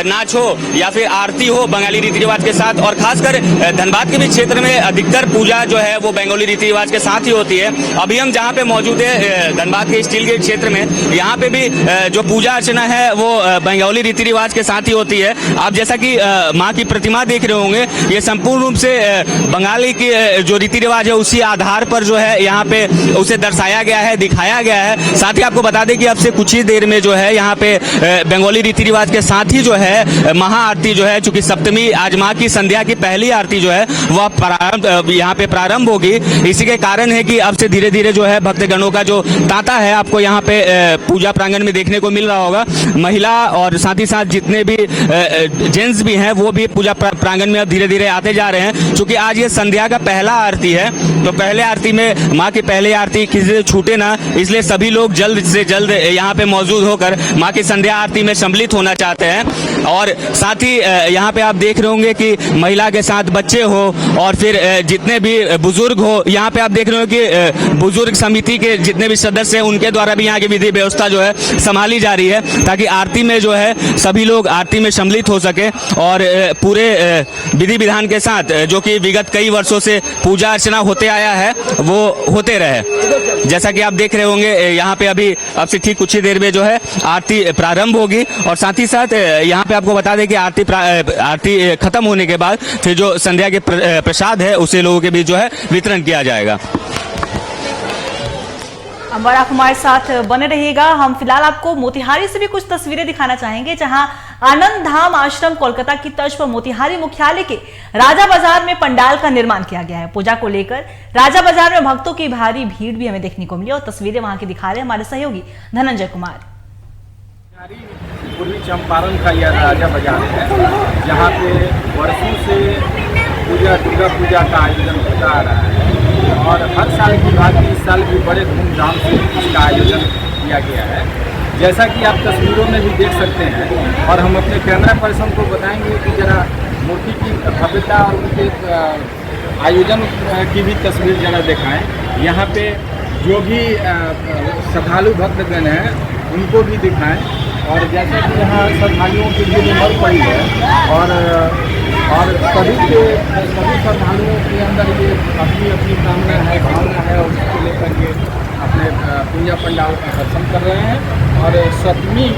नाच हो या फिर आरती हो बंगाली रीति रिवाज के साथ। और खासकर धनबाद के भी क्षेत्र में अधिकतर पूजा जो है वो बंगाली रीति रिवाज के साथ ही होती है। अभी हम जहाँ पे मौजूद है धनबाद के स्टील गेट क्षेत्र में, यहाँ पे भी जो पूजा अर्चना है वो बंगाली रीति रिवाज के साथ ही होती है। आप जैसा कि माँ की प्रतिमा देख रहे होंगे, ये संपूर्ण रूप से बंगाली की जो रीति रिवाज है उसी आधार पर जो है यहाँ पे उसे दर्शाया गया है, दिखाया गया है। साथ ही आपको बता दें कि अब से कुछ ही देर में जो है यहाँ पे बंगाली रीति रिवाज के साथ ही जो है महाआरती जो है, चूंकि सप्तमी आज माँ की संध्या की पहली आरती जो है वह यहाँ पे प्रारंभ होगी। इसी के कारण है कि अब से धीरे धीरे जो है भक्तगणों का जो तांता है आपको यहाँ पे पूजा प्रांगण में देखने को मिल रहा होगा। महिला और साथ ही साथ जितने भी जेंट्स भी हैं वो भी पूजा प्रांगण में अब धीरे धीरे आते जा रहे हैं। चूंकि आज ये संध्या का पहला आरती है तो पहले आरती में माँ की पहली आरती किसी से छूटे ना, इसलिए सभी लोग जल्द से जल्द यहाँ पे मौजूद होकर माँ की संध्या आरती में सम्मिलित होना चाहते हैं। और साथ ही यहाँ पे आप देख रहे होंगे कि महिला के साथ बच्चे हो और फिर जितने भी बुजुर्ग हो, यहाँ पे आप देख रहे हो कि बुजुर्ग समिति के जितने भी सदस्य हैं उनके द्वारा भी यहाँ की विधि व्यवस्था जो है संभाली जा रही है ताकि आरती में जो है सभी लोग आरती में सम्मिलित हो सके और पूरे विधि विधान के साथ जो कि विगत कई वर्षों से पूजा अर्चना होते आया है वो होते रहे। जैसा कि आप देख रहे होंगे यहाँ पे अभी अब से ठीक कुछ ही देर में जो है आरती प्रारंभ होगी और साथ ही साथ यहाँ पे आपको बता दें कि आरती खत्म होने के बाद फिर जो संध्या के प्रसाद है उसे लोगों के बीच जो है वितरण किया जाएगा। अंबर आप हमारे साथ बने रहिएगा। हम फिलहाल आपको मोतिहारी से भी कुछ तस्वीरें दिखाना चाहेंगे, जहां आनंद धाम आश्रम कोलकाता की तर्ज पर मोतिहारी मुख्यालय के राजा बाजार में पंडाल का निर्माण किया गया है। पूजा को लेकर राजा बाजार में भक्तों की भारी भीड़ भी हमें देखने को मिली और तस्वीरें वहां की दिखा रहे हैं हमारे सहयोगी धनंजय कुमार। पूर्वी चंपारण का यह राजा बाजार है, जहाँ पे वर्षों से दुर्गा पूजा का आयोजन होता आ रहा है और हर साल की बात इस साल भी बड़े धूमधाम से इसका आयोजन किया गया है। जैसा कि आप तस्वीरों में भी देख सकते हैं और हम अपने कैमरा पर्सन को बताएंगे कि जरा मूर्ति की भव्यता और उनके आयोजन की भी तस्वीर जरा दिखाएं। यहाँ पे जो भी श्रद्धालु भक्तगण हैं उनको भी दिखाएं और जैसा कि यहाँ श्रद्धालुओं की भीड़ उमड़ पड़ी है और सभी श्रद्धालुओं के अंदर ये अपनी अपनी कामना है, भावना है और उसको लेकर के अपने पूजा पंडाल का दर्शन कर रहे हैं। और सप्तमी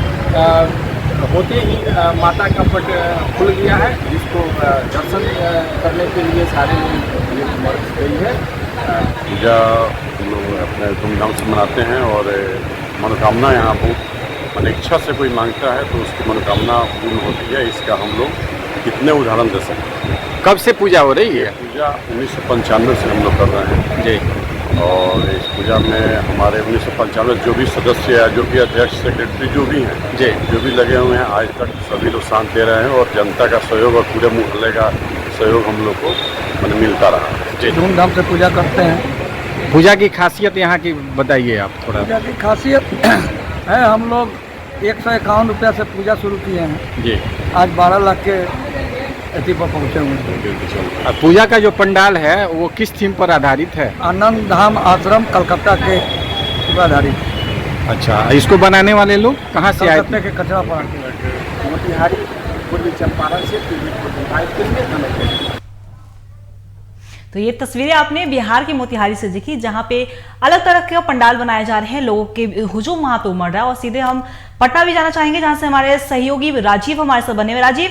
होते ही माता का पट खुल गया है, जिसको दर्शन करने के लिए सारे लोग उमड़ गई है। पूजा हम लोग अपने धूमधाम से मनाते हैं और मनोकामना यहाँ बहुत मन इच्छा से कोई मांगता है तो उसकी मनोकामना पूर्ण होती है। इसका हम लोग कितने उदाहरण दे सकते हैं। कब से पूजा हो रही है? पूजा 1995 से हम लोग कर रहे हैं जी। और इस पूजा में हमारे 1995 जो भी सदस्य है, जो भी अध्यक्ष सेक्रेटरी जो भी हैं जी, जो भी लगे हुए हैं, आज तक सभी लोग साथ दे रहे हैं और जनता का सहयोग और पूरे मोहल्ले का सहयोग हम लोग को मिलता रहा जी। धूमधाम से पूजा करते हैं। पूजा की खासियत यहाँ की बताइए आप थोड़ा। पूजा की खासियत है, हम लोग 151 रुपया से पूजा शुरू किए हैं जी। आज 12 लाख के अति पर पहुँचे हुए हैं। पूजा का जो पंडाल है वो किस थीम पर आधारित है? आनंद धाम आश्रम कलकत्ता के पर आधारित। अच्छा, इसको बनाने वाले लोग कहाँ से आए? कलकत्ता के कचरा पार्टी मोतिहारी पूर्वी चंपारण से TV तो ये तस्वीरें आपने बिहार के मोतिहारी से देखी, जहां पे अलग तरह के पंडाल बनाए जा रहे हैं, लोगों के हुजूम वहां पे उमड़ रहा है। और सीधे हम पटना भी जाना चाहेंगे, जहां से हमारे सहयोगी राजीव हमारे साथ बने हुए। राजीव,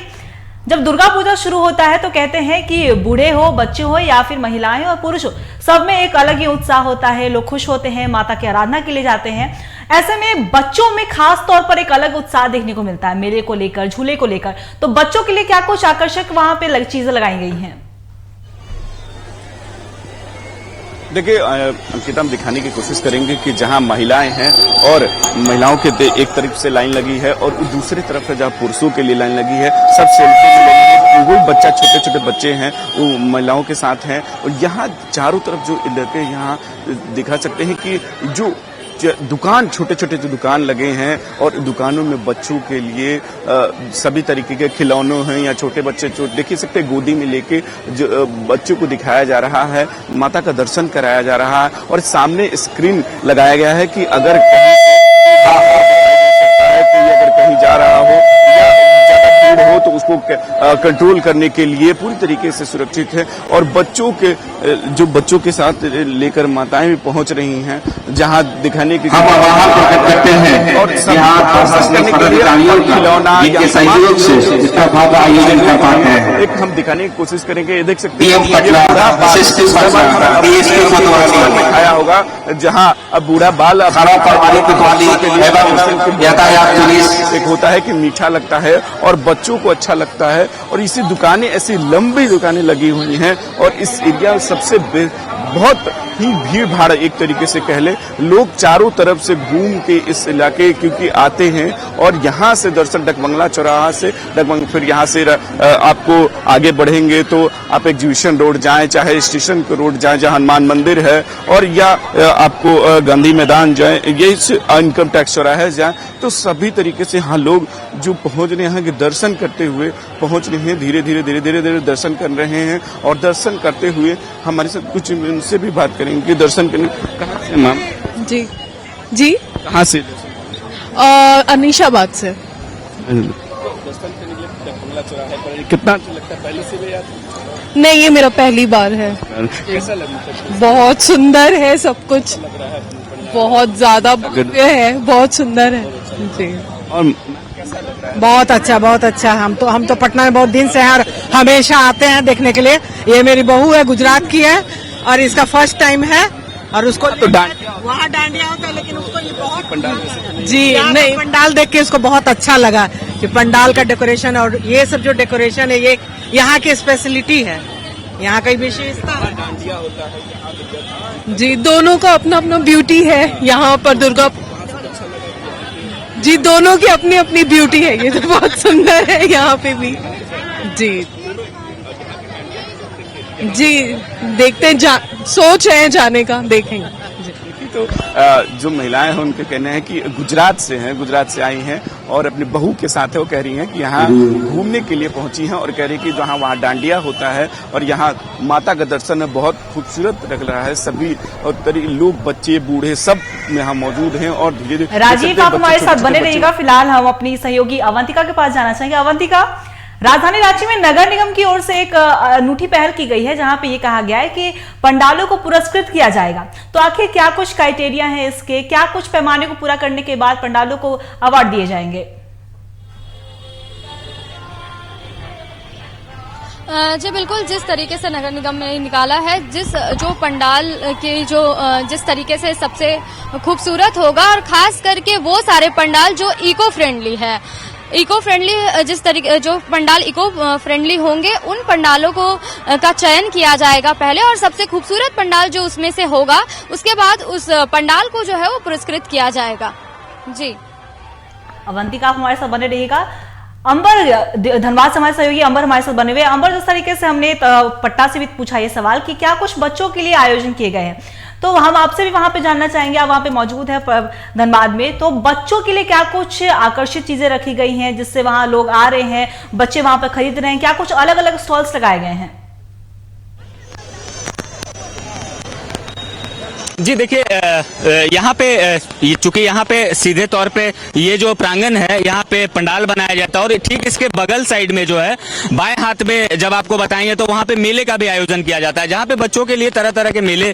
जब दुर्गा पूजा शुरू होता है तो कहते हैं कि बूढ़े हो, बच्चे हो या फिर महिलाएं और पुरुष हो, सब में एक अलग ही उत्साह होता है। लोग खुश होते हैं, माता की आराधना के लिए जाते हैं। ऐसे में बच्चों में खास तौर पर एक अलग उत्साह देखने को मिलता है, मेले को लेकर, झूले को लेकर। तो बच्चों के लिए क्या कुछ आकर्षक वहां पे चीजें लगाई गई हैं? देखिए अंकिता, हम दिखाने की कोशिश करेंगे कि जहां महिलाएं हैं और महिलाओं के एक तरफ से लाइन लगी है और दूसरी तरफ जहां पुरुषों के लिए लाइन लगी है, सब सेल्फी में लगे हैं। वो बच्चा, छोटे छोटे बच्चे हैं, वो महिलाओं के साथ हैं। और यहाँ चारों तरफ जो इलाके यहाँ दिखा सकते हैं कि जो दुकान, छोटे छोटे जो दुकान लगे हैं और दुकानों में बच्चों के लिए सभी तरीके के खिलौनों हैं या छोटे बच्चे जो देख सकते हैं गोदी में लेके जो बच्चों को दिखाया जा रहा है, माता का दर्शन कराया जा रहा है। और सामने स्क्रीन लगाया गया है कि अगर कहीं जा रहा हो या ज्यादा भीड़ हो तो उसको कंट्रोल करने के लिए पूरी तरीके से सुरक्षित है। और बच्चों के साथ लेकर माताएं भी पहुंच रही हैं, जहां दिखाने की करते हैं और करने के लिए खिलौना एक हम दिखाने की कोशिश करेंगे। देख सकते हैं दिखाया होगा जहां अब बूढ़ा बाल एक होता है कि मीठा लगता है और बच्चों को अच्छा लगता है। और इसी दुकानें, ऐसी लंबी दुकानें लगी हुई हैं और इस एरिया में सबसे बहुत ही भीड़ भाड़ एक तरीके से कह ले। लोग चारों तरफ से घूम के इस इलाके क्योंकि आते हैं और यहाँ से दर्शन डकबंगला चौराहा से फिर यहाँ से आपको आगे बढ़ेंगे तो आप एग्जीबिशन रोड जाएं, चाहे स्टेशन रोड जाएं जहाँ हनुमान मंदिर है, और या आपको गांधी मैदान जाएं, ये इनकम टैक्स चौराहा जाएं, तो सभी तरीके से यहाँ लोग जो पहुंच रहे हैं, दर्शन करते हुए पहुंच रहे हैं, धीरे धीरे दर्शन कर रहे हैं। और दर्शन करते हुए हमारे साथ कुछ उनसे भी बात करेंगे। दर्शन करने कहाँ से मैम? जी कहाँ से? अनीशाबाद से। दर्शन करने के लिए डकबंगला चौराहे पर कितना अच्छा लगता है? पहले से भी याद? नहीं, ये मेरा पहली बार है। कैसा लगा? बहुत सुंदर है सब कुछ, बहुत ज्यादा भव्य है, बहुत सुंदर है जी। और बहुत अच्छा। हम तो पटना में बहुत दिन से हैं और हमेशा आते हैं देखने के लिए। ये मेरी बहू है, गुजरात की है और इसका फर्स्ट टाइम है। और उसको तो वहाँ डांडिया होता है, लेकिन उसको ये बहुत नहीं, पंडाल देख के उसको बहुत अच्छा लगा कि पंडाल का डेकोरेशन और ये सब जो डेकोरेशन है, ये यहाँ की स्पेशलिटी है, यहाँ का विशेषता है जी। दोनों का अपना अपना ब्यूटी है यहाँ पर। दुर्गा जी, दोनों की अपनी अपनी ब्यूटी है। ये तो बहुत सुंदर है यहाँ पे भी जी। देखते हैं, सोच रहे हैं जाने का, देखेंगे। तो जो महिलाएं हैं उनके कहना है कि गुजरात से आई हैं और अपनी बहू के साथ है। वो कह रही हैं कि यहाँ घूमने के लिए पहुंची हैं और कह रही है कि जहाँ वहाँ डांडिया होता है और यहाँ माता का दर्शन बहुत खूबसूरत लग रहा है। सभी और लोग, बच्चे, बूढ़े सब यहाँ मौजूद हैं। और धीरे धीरे राजीव, आप हमारे साथ बने रहिएगा। फिलहाल हम अपनी सहयोगी अवंतिका के पास जाना चाहेंगे। अवंतिका, राजधानी रांची में नगर निगम की ओर से एक अनूठी पहल की गई है जहां पे ये कहा गया है कि पंडालों को पुरस्कृत किया जाएगा। तो आखिर क्या कुछ क्राइटेरिया है इसके, क्या कुछ पैमाने को पूरा करने के बाद पंडालों को अवार्ड दिए जाएंगे? जी बिल्कुल, जिस तरीके से नगर निगम ने निकाला है, जो पंडाल के जिस तरीके से सबसे खूबसूरत होगा और खास करके वो सारे पंडाल जो इको फ्रेंडली है, जो पंडाल इको फ्रेंडली होंगे, उन पंडालों का चयन किया जाएगा पहले, और सबसे खूबसूरत पंडाल जो उसमें से होगा उसके बाद उस पंडाल को जो है वो पुरस्कृत किया जाएगा। जी अवंतिका, आप हमारे साथ बने रहिएगा। अंबर, धनबाद से हमारे सहयोगी अंबर हमारे साथ बने हुए। अंबर, जिस तरीके से हमने पटना से भी पूछा ये सवाल कि क्या कुछ बच्चों के लिए आयोजन किए गए हैं, तो हम आपसे भी वहां पे जानना चाहेंगे। आप वहां पे मौजूद है धनबाद में, तो बच्चों के लिए क्या कुछ आकर्षित चीजें रखी गई हैं जिससे वहां लोग आ रहे हैं, बच्चे वहां पे खरीद रहे हैं? क्या कुछ अलग अलग स्टॉल्स लगाए गए हैं? जी देखिए, यहाँ पे चूंकि यहाँ पे सीधे तौर पे ये जो प्रांगण है, यहाँ पे पंडाल बनाया जाता है और ठीक इसके बगल साइड में जो है बाएं हाथ में जब आपको बताएंगे तो वहाँ पे मेले का भी आयोजन किया जाता है, जहाँ पे बच्चों के लिए तरह तरह के मेले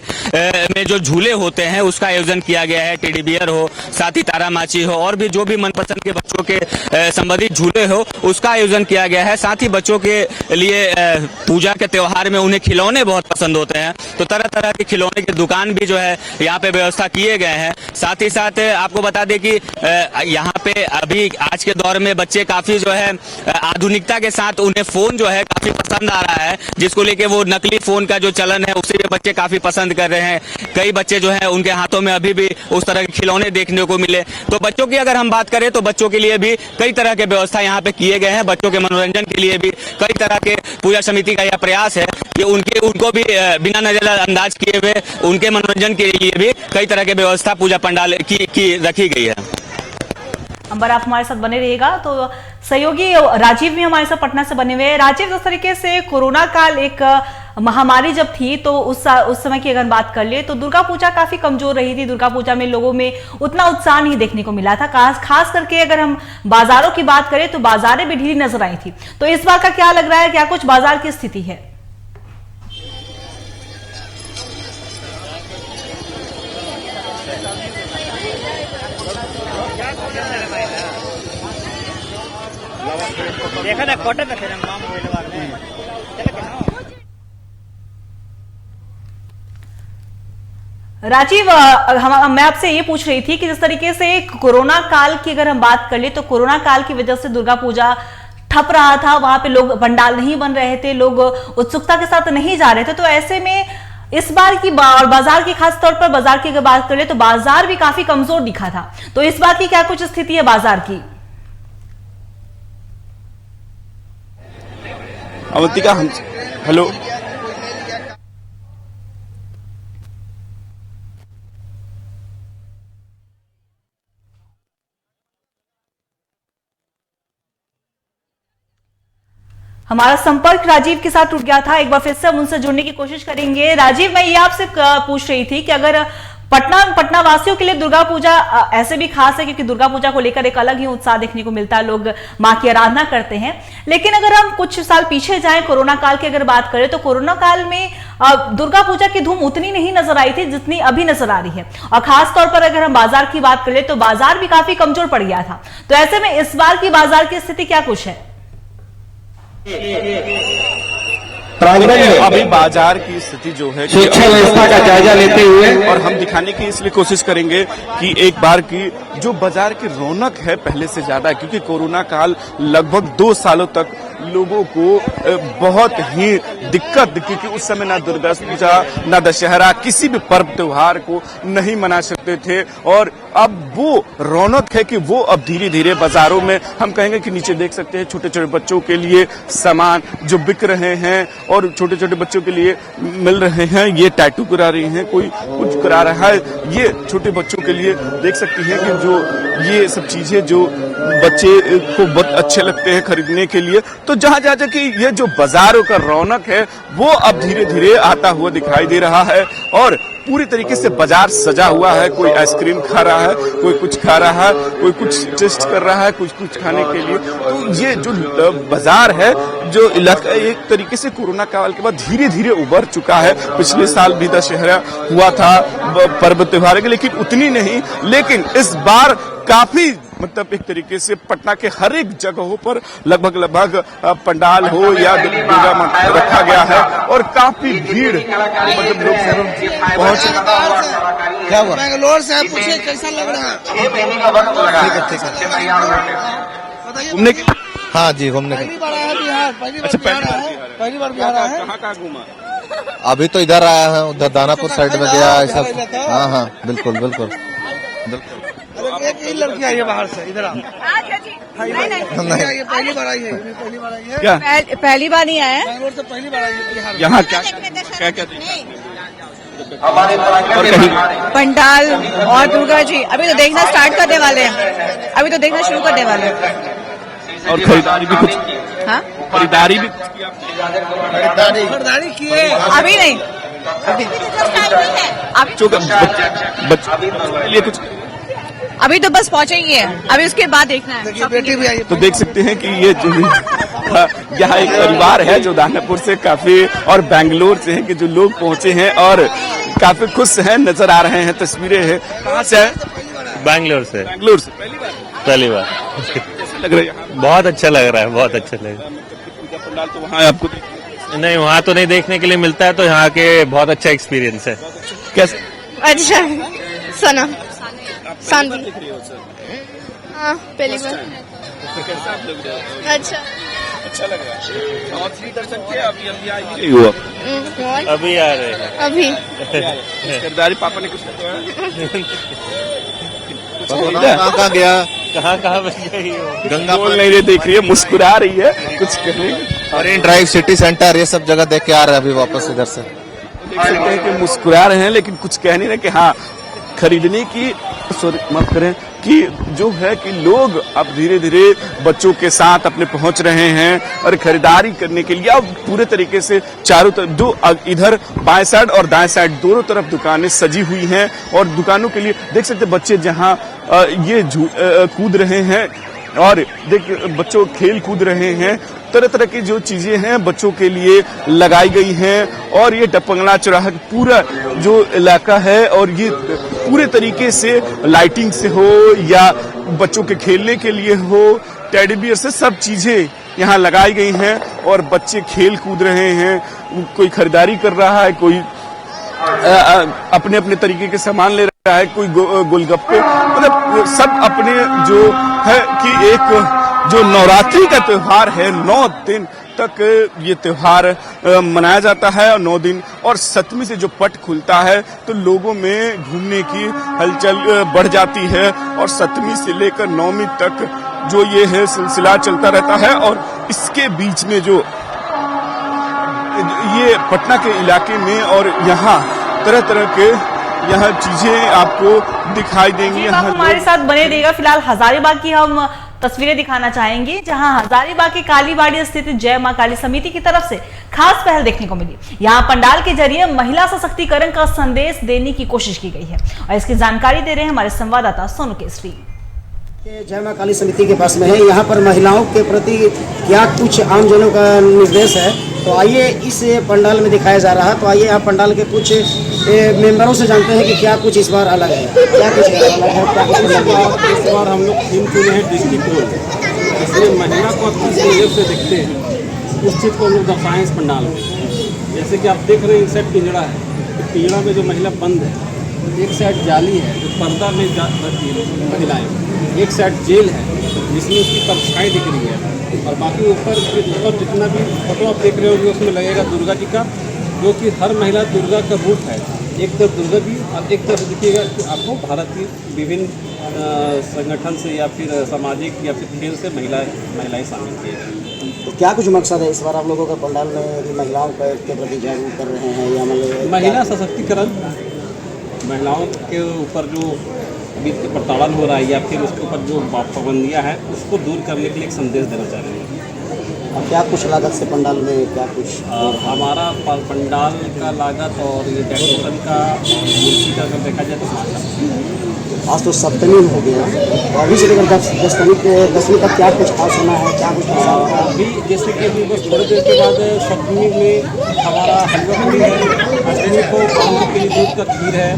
में जो झूले होते हैं उसका आयोजन किया गया है। टेडी बियर हो, साथ ही तारा माची हो, और भी जो भी मनपसंद के बच्चों के संबंधित झूले हो उसका आयोजन किया गया है। साथ ही बच्चों के लिए पूजा के त्योहार में उन्हें खिलौने बहुत पसंद होते हैं, तो तरह तरह के खिलौने की दुकान भी जो है है यहाँ पे व्यवस्था किए गए हैं। साथ ही साथ आपको बता दें कि यहाँ पे अभी आज के दौर में बच्चे काफी जो है आधुनिकता के साथ उन्हें फोन जो है काफी पसंद आ रहा है, जिसको लेके वो नकली फोन का जो चलन है उसे बच्चे काफी पसंद कर रहे हैं। कई बच्चे जो है उनके हाथों में अभी भी उस तरह के खिलौने देखने को मिले। तो बच्चों की अगर हम बात करें तो बच्चों के लिए भी कई तरह के व्यवस्था यहाँ पे किए गए हैं। बच्चों के मनोरंजन के लिए भी कई तरह के पूजा समिति का यह प्रयास है कि उनको भी बिना नजरअंदाज किए हुए उनके मनोरंजन के लिए भी कई तरह के व्यवस्था पूजा पंडाल की रखी गई है। अंबर, आप हमारे साथ बने रहिएगा। तो सहयोगी राजीव भी हमारे साथ पटना से बने हुए हैं। राजीव, जिस तरीके से कोरोना काल एक महामारी जब थी तो उस समय की अगर बात कर ले तो दुर्गा पूजा काफी कमजोर रही थी। दुर्गा पूजा में लोगों में उतना उत्साह नहीं देखने को मिला था। खास करके अगर हम बाजारों की बात करें तो बाजारें भी ढीली नजर आई थी। तो इस बार का क्या लग रहा है, क्या कुछ बाजार की स्थिति है? देखा था कोटे पे राजीव, मैं आपसे ये पूछ रही थी कि जिस तरीके से कोरोना काल की अगर हम बात कर ले तो कोरोना काल की वजह से दुर्गा पूजा ठप रहा था, वहां पे लोग पंडाल नहीं बन रहे थे, लोग उत्सुकता के साथ नहीं जा रहे थे। तो ऐसे में इस बार की बाजार की, खास तौर पर बाजार की अगर बात कर ले तो बाजार भी काफी कमजोर दिखा था। तो इस बार की क्या कुछ स्थिति है बाजार की? अवंतिका, हेलो, हमारा संपर्क राजीव के साथ टूट गया था। एक बार फिर से हम उनसे जुड़ने की कोशिश करेंगे। राजीव, मैं ये आपसे पूछ रही थी कि अगर पटना वासियों के लिए दुर्गा पूजा ऐसे भी खास है क्योंकि दुर्गा पूजा को लेकर एक अलग ही उत्साह देखने को मिलता है, लोग मां की आराधना करते हैं। लेकिन अगर हम कुछ साल पीछे जाएं, कोरोना काल की अगर बात करें तो कोरोना काल में दुर्गा पूजा की धूम उतनी नहीं नजर आई थी जितनी अभी नजर आ रही है। और खास तौर पर अगर हम बाजार की बात करें तो बाजार भी काफी कमजोर पड़ गया था। तो ऐसे में इस बार की बाजार की स्थिति क्या कुछ है? अभी बाजार की स्थिति जो है शिक्षा व्यवस्था का जायजा लेते हुए और हम दिखाने की इसलिए कोशिश करेंगे कि एक बार की जो बाजार की रौनक है पहले से ज्यादा है, क्योंकि कोरोना काल लगभग 2 सालों तक लोगों को बहुत ही दिक्कत दिखी कि उस समय ना दुर्गा पूजा ना दशहरा किसी भी पर्व त्योहार को नहीं मना सकते थे। और अब वो रौनक है कि वो अब धीरे धीरे बाजारों में हम कहेंगे कि नीचे देख सकते हैं छोटे छोटे बच्चों के लिए सामान जो बिक रहे हैं और छोटे छोटे बच्चों के लिए मिल रहे हैं। ये टैटू करा रही हैं, कोई कुछ करा रहा है। ये छोटे बच्चों के लिए देख सकती हैं कि जो ये सब चीजें जो बच्चे को बहुत अच्छे लगते हैं खरीदने के लिए। तो जहां जहां कि ये जो बाजारों का रौनक है वो अब धीरे धीरे आता हुआ दिखाई दे रहा है और पूरी तरीके से बाजार सजा हुआ है। कोई आइसक्रीम खा रहा है, कोई कुछ खा रहा है, कोई कुछ टेस्ट कर रहा है, कुछ खाने के लिए। तो ये जो बाजार है, जो इलाका एक तरीके से कोरोना काल के बाद धीरे धीरे उभर चुका है। पिछले साल भी दशहरा हुआ था पर्व त्योहार के, लेकिन उतनी नहीं। लेकिन इस बार काफी मतलब एक तरीके से पटना के हर एक जगहों पर लगभग पंडाल हो या दुर्गा मंदिर रखा गया है और काफी भीड़ मतलब लोग पहुंच। क्या हुआ? बेंगलोर से पूछे कैसा लग रहा है? 6 महीने घूमने के? हाँ जी, घूमने के। पहली बार आया बिहार, पहली बार बिहार आया है। कहाँ घूमा? अभी तो इधर आया है, उधर दानापुर साइड में गया है सब। हाँ, बिल्कुल। एक ही लड़की आई है बाहर से, इधर आ। नहीं, पहली बार आई है। क्या पहली बार नहीं आया है, बेंगलोर से पहली बार आई है बिहार। यहाँ क्या और कहीं पंडाल और दुर्गा जी अभी तो देखना स्टार्ट करने वाले हैं, अभी तो देखना शुरू करने वाले हैं। और खरीदारी भी कुछ? हाँ, खरीदारी भी खरीदारी किए? अभी नहीं, अभी बच्चों के लिए कुछ? अभी तो बस पहुंचेंगे, अभी उसके बाद देखना है। बेटी भी आई है। तो देख सकते हैं कि ये जो यहाँ एक परिवार है जो दानापुर से काफी और बेंगलोर से है कि जो लोग पहुंचे हैं और काफी खुश हैं, नजर आ रहे हैं। तस्वीरें हैं। कहाँ से है? बैंगलोर से। पहली बार लग रहा है? बहुत अच्छा लग रहा है, बहुत अच्छा लग रहा पूजा पंडाल तो वहाँ आपको है। नहीं, वहाँ तो नहीं देखने के लिए मिलता है, तो यहाँ के बहुत अच्छा एक्सपीरियंस है। कैसे? अच्छा सना शांति। हाँ पहली बार। अच्छा अच्छा लग रहा है। और फ्री दर्शन किया अभी आइए अभी आ रहे हैं अभी खरीदारी पापा ने कुछ बताया कहाँ गया कहाँ बच गई हो गंगा बोल नहीं रही, देख रही है, मुस्कुरा रही है कुछ कहने। मरीन ड्राइव, सिटी सेंटर, ये सब जगह देख के आ रहे हैं अभी वापस इधर से। देख सकते हैं कि मुस्कुरा रहे हैं लेकिन कुछ कह नहीं रहे कि हाँ खरीदने की माफ करें कि जो है कि लोग अब धीरे धीरे बच्चों के साथ अपने पहुंच रहे हैं और खरीदारी करने के लिए अब पूरे तरीके से चारों तरफ इधर बाएं साइड और दाएं साइड दोनों तरफ दुकानें सजी हुई हैं और दुकानों के लिए देख सकते बच्चे जहां ये कूद रहे हैं और देख बच्चों खेल कूद रहे हैं। तरह तरह की जो चीजें हैं बच्चों के लिए लगाई गई हैं और ये डपंगला चौराहा पूरा जो इलाका है और ये पूरे तरीके से लाइटिंग से हो या बच्चों के खेलने के लिए हो, टेडी बियर से सब चीजें यहाँ लगाई गई हैं और बच्चे खेल कूद रहे हैं। कोई खरीदारी कर रहा है, कोई अपने अपने तरीके के सामान ले रहा है, कोई गोलगप्पे, मतलब सब अपने जो है कि एक जो नवरात्रि का त्योहार है 9 दिन तक ये त्योहार मनाया जाता है और 9 दिन और 7वीं से जो पट खुलता है तो लोगों में घूमने की हलचल बढ़ जाती है और 7वीं से लेकर 9वीं तक जो ये है सिलसिला चलता रहता है। और इसके बीच में जो ये पटना के इलाके में और यहाँ तरह तरह के यहाँ चीजें आपको दिखाई देंगी। आप हमारे साथ बने रहिएगा। फिलहाल हजारीबाग की हम तस्वीरें दिखाना चाहेंगे जहां हजारीबाग के कालीबाड़ी स्थित जय मां काली समिति की तरफ से खास पहल देखने को मिली। यहां पंडाल के जरिए महिला सशक्तिकरण का संदेश देने की कोशिश की गई है और इसकी जानकारी दे रहे हैं हमारे संवाददाता सोनू केसरी। जय मां काली समिति के पास में है, यहाँ पर महिलाओं के प्रति क्या कुछ आमजनों का निर्देश है तो आइए इस पंडाल में दिखाया जा रहा है। तो आइए आप पंडाल के कुछ मेंबरों से जानते हैं कि क्या कुछ इस बार अलग है, क्या कुछ अलग है, क्या कुछ अलग है। इस बार हम लोग थीम चुने हैं दृष्टिकोण, इसमें महिला को आप किस नजर से देखते हैं उस चीज़ को हम लोग दर्शाएँ इस पंडाल में। जैसे कि आप देख रहे हैं एक साइड पिंजड़ा है, तो पिंजड़ा में जो महिला बंद है, एक साइड जाली है जो पर्दा में रहती है महिलाएँ, एक साइड जेल है जिसमें उसकी परछाई दिख रही है और बाकी ऊपर जितना भी फोटो आप देख रहे होंगे उसमें लगेगा दुर्गा जी का, जो कि हर महिला दुर्गा का रूप है। एक तरफ दुर्गा जी और एक तरफ दिखिएगा कि आपको भारत की विभिन्न संगठन से या फिर सामाजिक या फिर खेल से महिलाएं शामिल की गई। तो क्या कुछ मकसद है इस बार आप लोगों का पंडाल में महिलाओं के प्रति जागरूक कर रहे हैं या मतलब महिला सशक्तिकरण, महिलाओं के ऊपर जो अभी प्रताड़न हो रहा है या फिर उसके ऊपर जो पाबंदियाँ हैं उसको दूर करने के लिए एक संदेश देना चाह रहे हैं। और क्या कुछ लागत से पंडाल में क्या कुछ हमारा पंडाल का लागत और ये डेकोरेशन का मूर्ति का अगर देखा जाए तो आज तो सप्तमी हो गया तो अभी से लेकर 10वीं तक क्या कुछ खास होना है, क्या कुछ अभी जैसे कि अभी बस थोड़ी देर के बाद सप्तमी में हमारा हलवा पूरी है, अष्टमी को 5 के लिए दूध का खीर है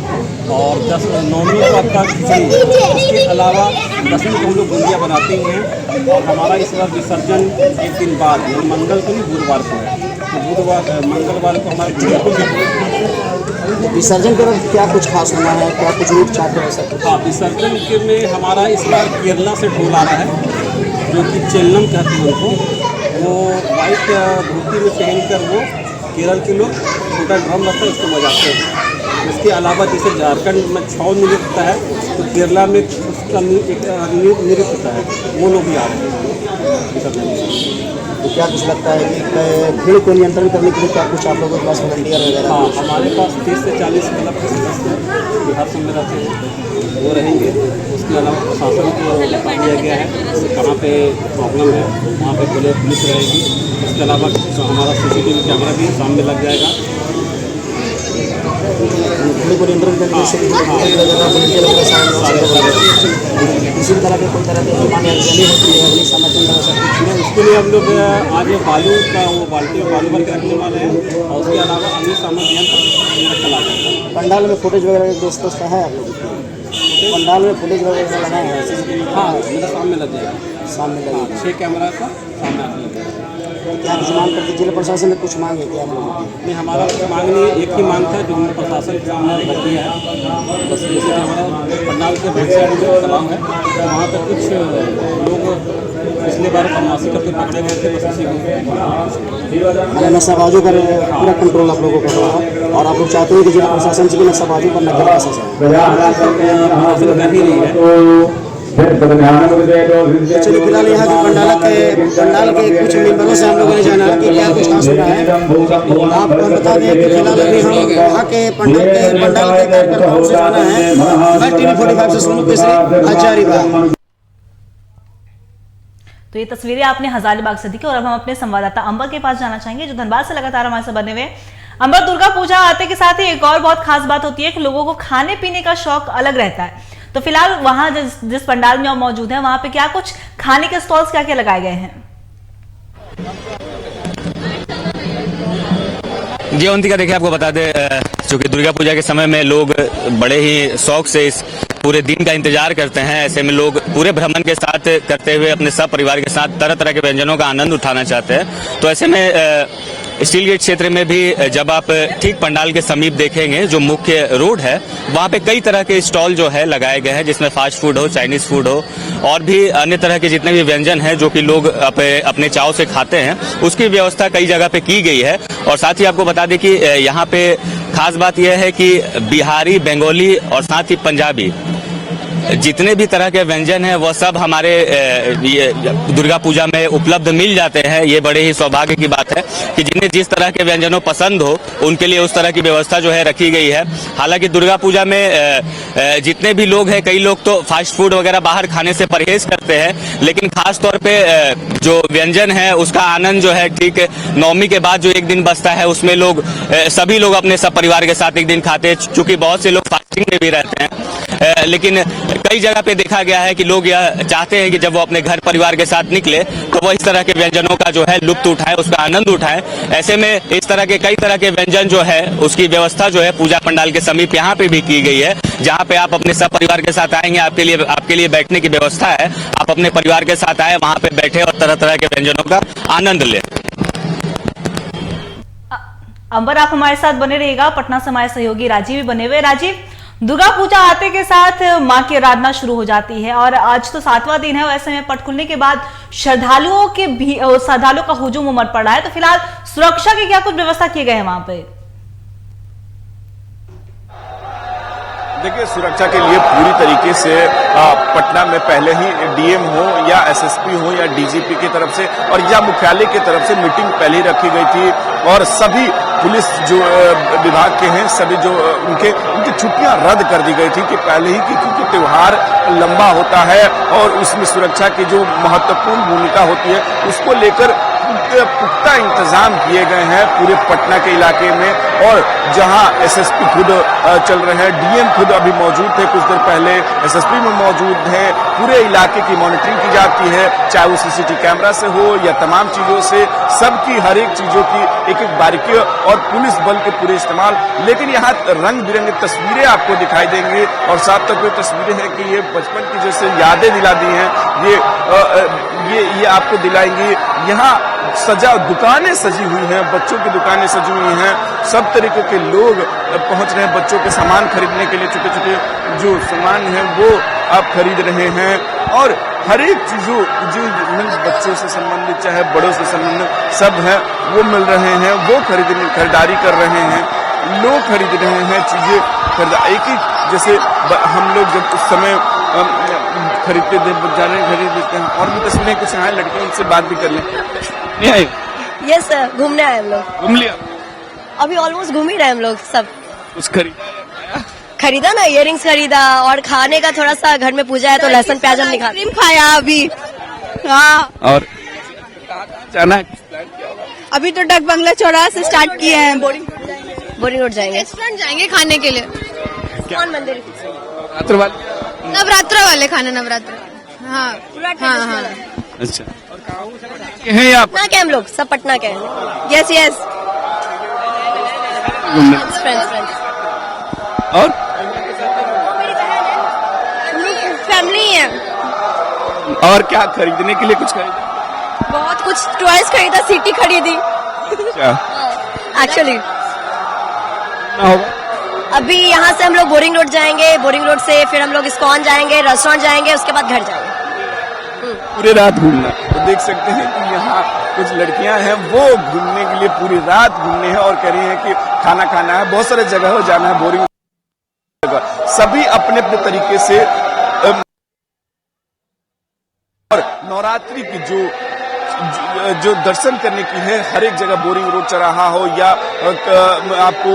और 9वीं को आपका खिचड़ी है। इसके अलावा 10वीं को हम लोग बूंदियाँ बनाते हैं और हमारा इस बार विसर्जन एक दिन बाद मंगल को नहीं बुधवार को है, तो मंगलवार को हमारे विसर्जन के वक्त क्या कुछ खास होना है, क्या कुछ मीट चाट है ऐसा? हाँ, विसर्जन के में हमारा इस बार केरला से ढोल आ रहा है जो कि चेल्लम कहते हैं उनको, वो वाइट धोती में पहनकर वो केरल के लोग छोटा ड्रम रहता है उसको बजाते हैं। इसके अलावा जैसे झारखंड में छौ नृत्य होता है तो केरला में उसका एक नृत्य होता है, वो लोग भी आ रहे हैं विसर्जन। तो क्या कुछ लगता है कि भीड़ को नियंत्रण करने के लिए क्या कुछ आप लोगों के पास वॉलंटियर वगैरह? हाँ, हमारे पास 30 से 40 क्लब के सदस्य बिहार सब में रहते हैं, वो रहेंगे। उसके अलावा प्रशासन को बता दिया गया है कहाँ पे प्रॉब्लम है वहाँ पे पुलिस रहेगी। इसके अलावा हमारा CCTV कैमरा भी सामने लग जाएगा। भीड़ को नियंत्रण करने के किसी तरह के कोई तरह की जली होती है अग्नि संरक्षण व्यवस्था उसके लिए हम लोग आज बालू का वो बाल्टी में बालू भर के रखने वाले हैं और उसके अलावा अन्य सामग्री चला जाएगा। पंडाल में फुटेज वगैरह दोस्तों का है आप लोग? पंडाल में फुटेज वगैरह लगा है? हाँ, मेरे सामने लग जाएगा, सामने लगा 6 कैमरा का सामने आने लग जाएगा। क्या कुछ मांग करते जिला प्रशासन में कुछ मांग है क्या आप लोगों की? नहीं, हमारा कुछ मांग नहीं, एक ही मांग था जो हमने प्रशासन के सामने रखी है। बस जैसे कि हमारा पंडाल के बैक साइड में तालाब है, तो वहाँ पर कुछ लोग पिछले बार बदमाशी करके पकड़े गए थे, बस इसी को नशाबाजों पर पूरा कंट्रोल आप लोगों का है और आप लोग चाहते हैं कि जिला प्रशासन से भी नशाबाजों पर नजर रखा प्रशासन कर ही रही है। चलिए फिलहाल यहाँ के पंडाल के कुछ मेंबरों से हम लोगों ने जाना कि क्या कुछ खास हो रहा है। आपको बता दें कि फिलहाल अभी हम यहाँ के पंडाल के कार्यकर्ताओं से जाना है। मैं TV45 से सोनू केसरी, हजारीबाग। तो ये तस्वीरें आपने हजारीबाग से दिखी और अब हम अपने संवाददाता अंबर के पास जाना चाहेंगे जो धनबाद से लगातार हमारे साथ बने हुए। अंबर, दुर्गा पूजा आते के साथ ही एक और बहुत खास बात होती है कि लोगों को खाने पीने का शौक अलग रहता है। तो फिलहाल वहां जिस पंडाल में आप मौजूद हैं वहां पे क्या कुछ खाने के स्टॉल्स क्या क्या लगाए गए हैं? जी अवंतिका, देखिए आपको बता दें, चूंकि दुर्गा पूजा के समय में लोग बड़े ही शौक से इस पूरे दिन का इंतजार करते हैं। ऐसे में लोग पूरे भ्रमण के साथ करते हुए अपने सब परिवार के साथ तरह तरह के व्यंजनों का आनंद उठाना चाहते हैं। तो ऐसे में स्टील गेट क्षेत्र में भी जब आप ठीक पंडाल के समीप देखेंगे, जो मुख्य रोड है वहाँ पे कई तरह के स्टॉल जो है लगाए गए हैं, जिसमें फास्ट फूड हो, चाइनीज फूड हो और भी अन्य तरह के जितने भी व्यंजन हैं जो कि लोग अपने चाव से खाते हैं, उसकी व्यवस्था कई जगह पे की गई है। और साथ ही आपको बता दें कि यहाँ पे खास बात यह है कि बिहारी, बंगाली और साथ ही पंजाबी जितने भी तरह के व्यंजन हैं वह सब हमारे ये दुर्गा पूजा में उपलब्ध मिल जाते हैं। ये बड़े ही सौभाग्य की बात है कि जिन्हें जिस तरह के व्यंजनों पसंद हो उनके लिए उस तरह की व्यवस्था जो है रखी गई है। हालांकि दुर्गा पूजा में जितने भी लोग हैं, कई लोग तो फास्ट फूड वगैरह बाहर खाने से परहेज करते हैं, लेकिन खास तौर पे जो व्यंजन है उसका आनंद जो है ठीक नवमी के बाद जो एक दिन बचता है उसमें लोग सभी लोग अपने सब परिवार के साथ एक दिन खाते हैं। चूंकि बहुत से लोग फास्टिंग में भी रहते हैं, लेकिन कई जगह पे देखा गया है कि लोग यह चाहते हैं कि जब वो अपने घर परिवार के साथ निकले तो वो इस तरह के व्यंजनों का जो है लुत्फ उठाएं, उसका आनंद उठाएं। ऐसे में इस तरह के कई तरह के व्यंजन जो है उसकी व्यवस्था जो है पूजा पंडाल के समीप यहाँ पे भी की गई है, जहाँ पे आप अपने सब परिवार के साथ आएंगे, आपके लिए बैठने की व्यवस्था है। आप अपने परिवार के साथ आए, वहाँ पे बैठे और तरह तरह के व्यंजनों का आनंद लें। अंबर, आप हमारे साथ बने रहिएगा। पटना से हमारे सहयोगी राजीव भी बने हुए। राजीव, दुर्गा पूजा आते के साथ मां की आराधना शुरू हो जाती है और आज तो 7वां दिन है। ऐसे में पट खुलने के बाद श्रद्धालुओं का हुजूम उमड़ पड़ा है। तो फिलहाल सुरक्षा की क्या कुछ व्यवस्था किए गए हैं वहां पे? देखिए, सुरक्षा के लिए पूरी तरीके से पटना में पहले ही डीएम हो या एसएसपी हो या डीजीपी की तरफ से और या मुख्यालय की तरफ से मीटिंग पहले ही रखी गई थी और सभी पुलिस जो विभाग के हैं सभी जो उनकी छुट्टियां रद्द कर दी गई थी कि पहले ही क्योंकि त्योहार लंबा होता है और उसमें सुरक्षा की जो महत्वपूर्ण भूमिका होती है उसको लेकर पुख्ता इंतजाम किए गए हैं पूरे पटना के इलाके में। और जहां एसएसपी खुद चल रहे हैं, डीएम खुद अभी मौजूद थे, कुछ देर पहले एसएसपी में मौजूद है। पूरे इलाके की मॉनिटरिंग की जाती है, चाहे वो सीसीटीवी कैमरा से हो या तमाम चीजों से, सबकी हर एक चीजों की एक एक बारीकी और पुलिस बल के पूरे इस्तेमाल। लेकिन यहाँ रंग बिरंगी तस्वीरें आपको दिखाई देंगी और साथ तक ये तस्वीरें हैं कि ये बचपन की जैसे यादें दिला दी हैं, ये आपको दिलाएंगी। यहाँ दुकानें सजी हुई हैं, बच्चों की दुकानें सजी हुई हैं, सब तरीके के लोग पहुंच रहे हैं बच्चों के सामान खरीदने के लिए। छोटे छोटे जो सामान हैं वो आप खरीद रहे हैं और हर एक चीजों जो बच्चों से संबंधित चाहे बड़ों से संबंधित सब है वो मिल रहे हैं, वो खरीदारी कर रहे हैं, लोग खरीद रहे हैं चीजें। एक ही जैसे हम लोग जब उस समय खरीदते थे, खरीद लेते हैं। और भी तस्वीरें कुछ हैं, लड़कियों उनसे बात भी कर लें। नहीं आए? यस सर, घूमने आए हम लोग। घूम लिया? अभी ऑलमोस्ट घूम ही रहे हम लोग सब। कुछ खरीदा ना, इयररिंग्स खरीदा और खाने का थोड़ा सा, घर में पूजा है तो लहसुन प्याज हम नहीं खाते। खाया अभी। हाँ। और जाना है? अभी तो डक बंगला चौराहा से स्टार्ट किए हैं। बोरिंग रोड जाएंगे, रेस्टोरेंट जाएंगे खाने के लिए। कौन मंदिर? नवरात्र वाले खाना, नवरात्र। हाँ हाँ। अच्छा, हैं आप? पटना के हम लोग सब, पटना के हैं। Yes yes. फ्रेंड्स और फैमिली है। और क्या खरीदने के लिए कुछ खरीदा? बहुत कुछ टॉयज खरीदा, सीटी खरीदी एक्चुअली। अभी यहाँ से हम लोग बोरिंग रोड जाएंगे, बोरिंग रोड से फिर हम लोग इस्कॉन जाएंगे, रेस्टोरेंट जाएंगे, उसके बाद घर जाएंगे। पूरे रात घूमना, तो देख सकते हैं कि यहाँ कुछ लड़कियां हैं वो घूमने के लिए पूरी रात घूमने हैं और कह रही हैं कि खाना खाना है, बहुत सारे जगह जाना है, बोरिंग जगह, सभी अपने अपने तरीके से। और नवरात्रि की जो दर्शन करने की है, हर एक जगह बोरिंग रोड चौराहा हो या आपको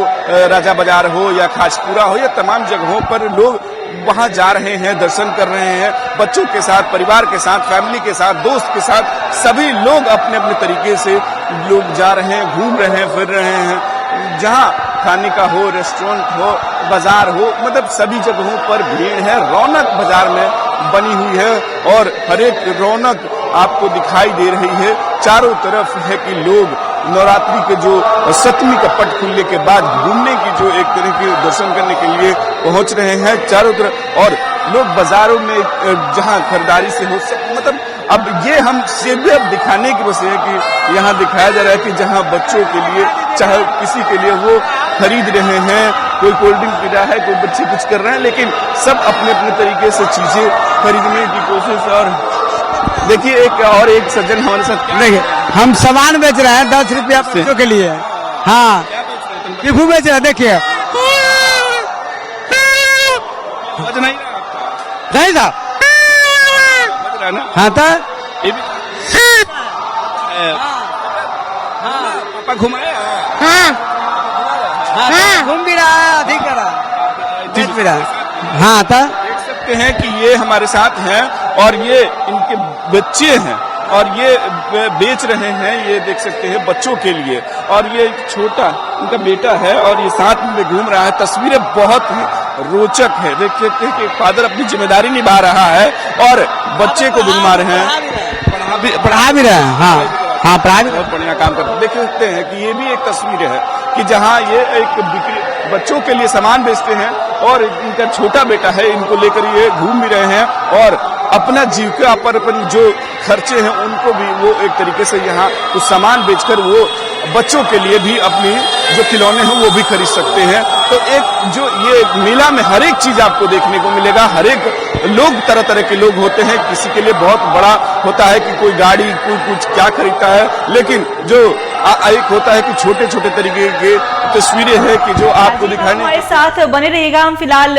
राजा बाजार हो या खाजपुरा हो या तमाम जगहों पर लोग वहां जा रहे हैं, दर्शन कर रहे हैं, बच्चों के साथ, परिवार के साथ, फैमिली के साथ, दोस्त के साथ, सभी लोग अपने अपने तरीके से लोग जा रहे हैं, घूम रहे हैं, फिर रहे हैं। जहां खाने का हो, रेस्टोरेंट हो, बाजार हो, मतलब सभी जगहों पर भीड़ है, रौनक बाजार में बनी हुई है और हर एक रौनक आपको दिखाई दे रही है। चारों तरफ है कि लोग नवरात्रि के जो सप्तमी का पट खुलने के बाद घूमने की जो एक तरह के दर्शन करने के लिए पहुंच रहे हैं चारों तरफ, और लोग बाजारों में जहां खरीदारी से हो मतलब अब ये हम सिर्फ अब दिखाने की वजह है कि यहाँ दिखाया जा रहा है कि जहाँ बच्चों के लिए चाहे किसी के लिए वो खरीद रहे हैं, कोई कोल्ड ड्रिंक पी रहा है, कोई बच्चे कुछ कर रहे हैं, लेकिन सब अपने अपने तरीके से चीजें खरीदने की कोशिश। और देखिए एक सज्जन हमारे साथ देखिए हम सामान बेच रहे हैं 10 रुपया बच्चों के लिए। हाँ टिफू बेच रहे हैं, देखिए नहीं था हाँ था पापा घुमाया घूम भी रहा, ठीक कर रहा, बेच भी रहा। हाँ था देख सकते हैं कि ये हमारे साथ हैं और ये इनके बच्चे हैं और ये बेच रहे हैं, ये देख सकते हैं बच्चों के लिए। और ये छोटा इनका बेटा है और ये साथ में घूम रहा है। तस्वीरें बहुत ही रोचक है, देख सकते हैं कि फादर अपनी जिम्मेदारी निभा रहा है और बच्चे को घुमा रहे हैं, पढ़ा भी रहे हैं। हाँ पढ़ा भी, बहुत बढ़िया काम करते हैं। देख सकते हैं कि ये भी एक तस्वीर है कि जहाँ ये एक बिक्री बच्चों के लिए सामान बेचते हैं और इनका छोटा बेटा है, इनको लेकर ये घूम भी रहे हैं और अपना जीविका पर अपन जो खर्चे हैं उनको भी वो एक तरीके से यहाँ कुछ सामान बेचकर वो बच्चों के लिए भी अपनी जो खिलौने हैं वो भी खरीद सकते हैं। तो एक जो ये मेला में हर एक चीज आपको देखने को मिलेगा, हर एक लोग तरह तरह के लोग होते हैं, किसी के लिए बहुत बड़ा होता है कि कोई गाड़ी कोई कुछ क्या खरीदता है, लेकिन जो एक होता है कि छोटे छोटे तरीके के तस्वीरें हैं कि जो आपको दिखाने। हमारे साथ बने रहिएगा। हम फिलहाल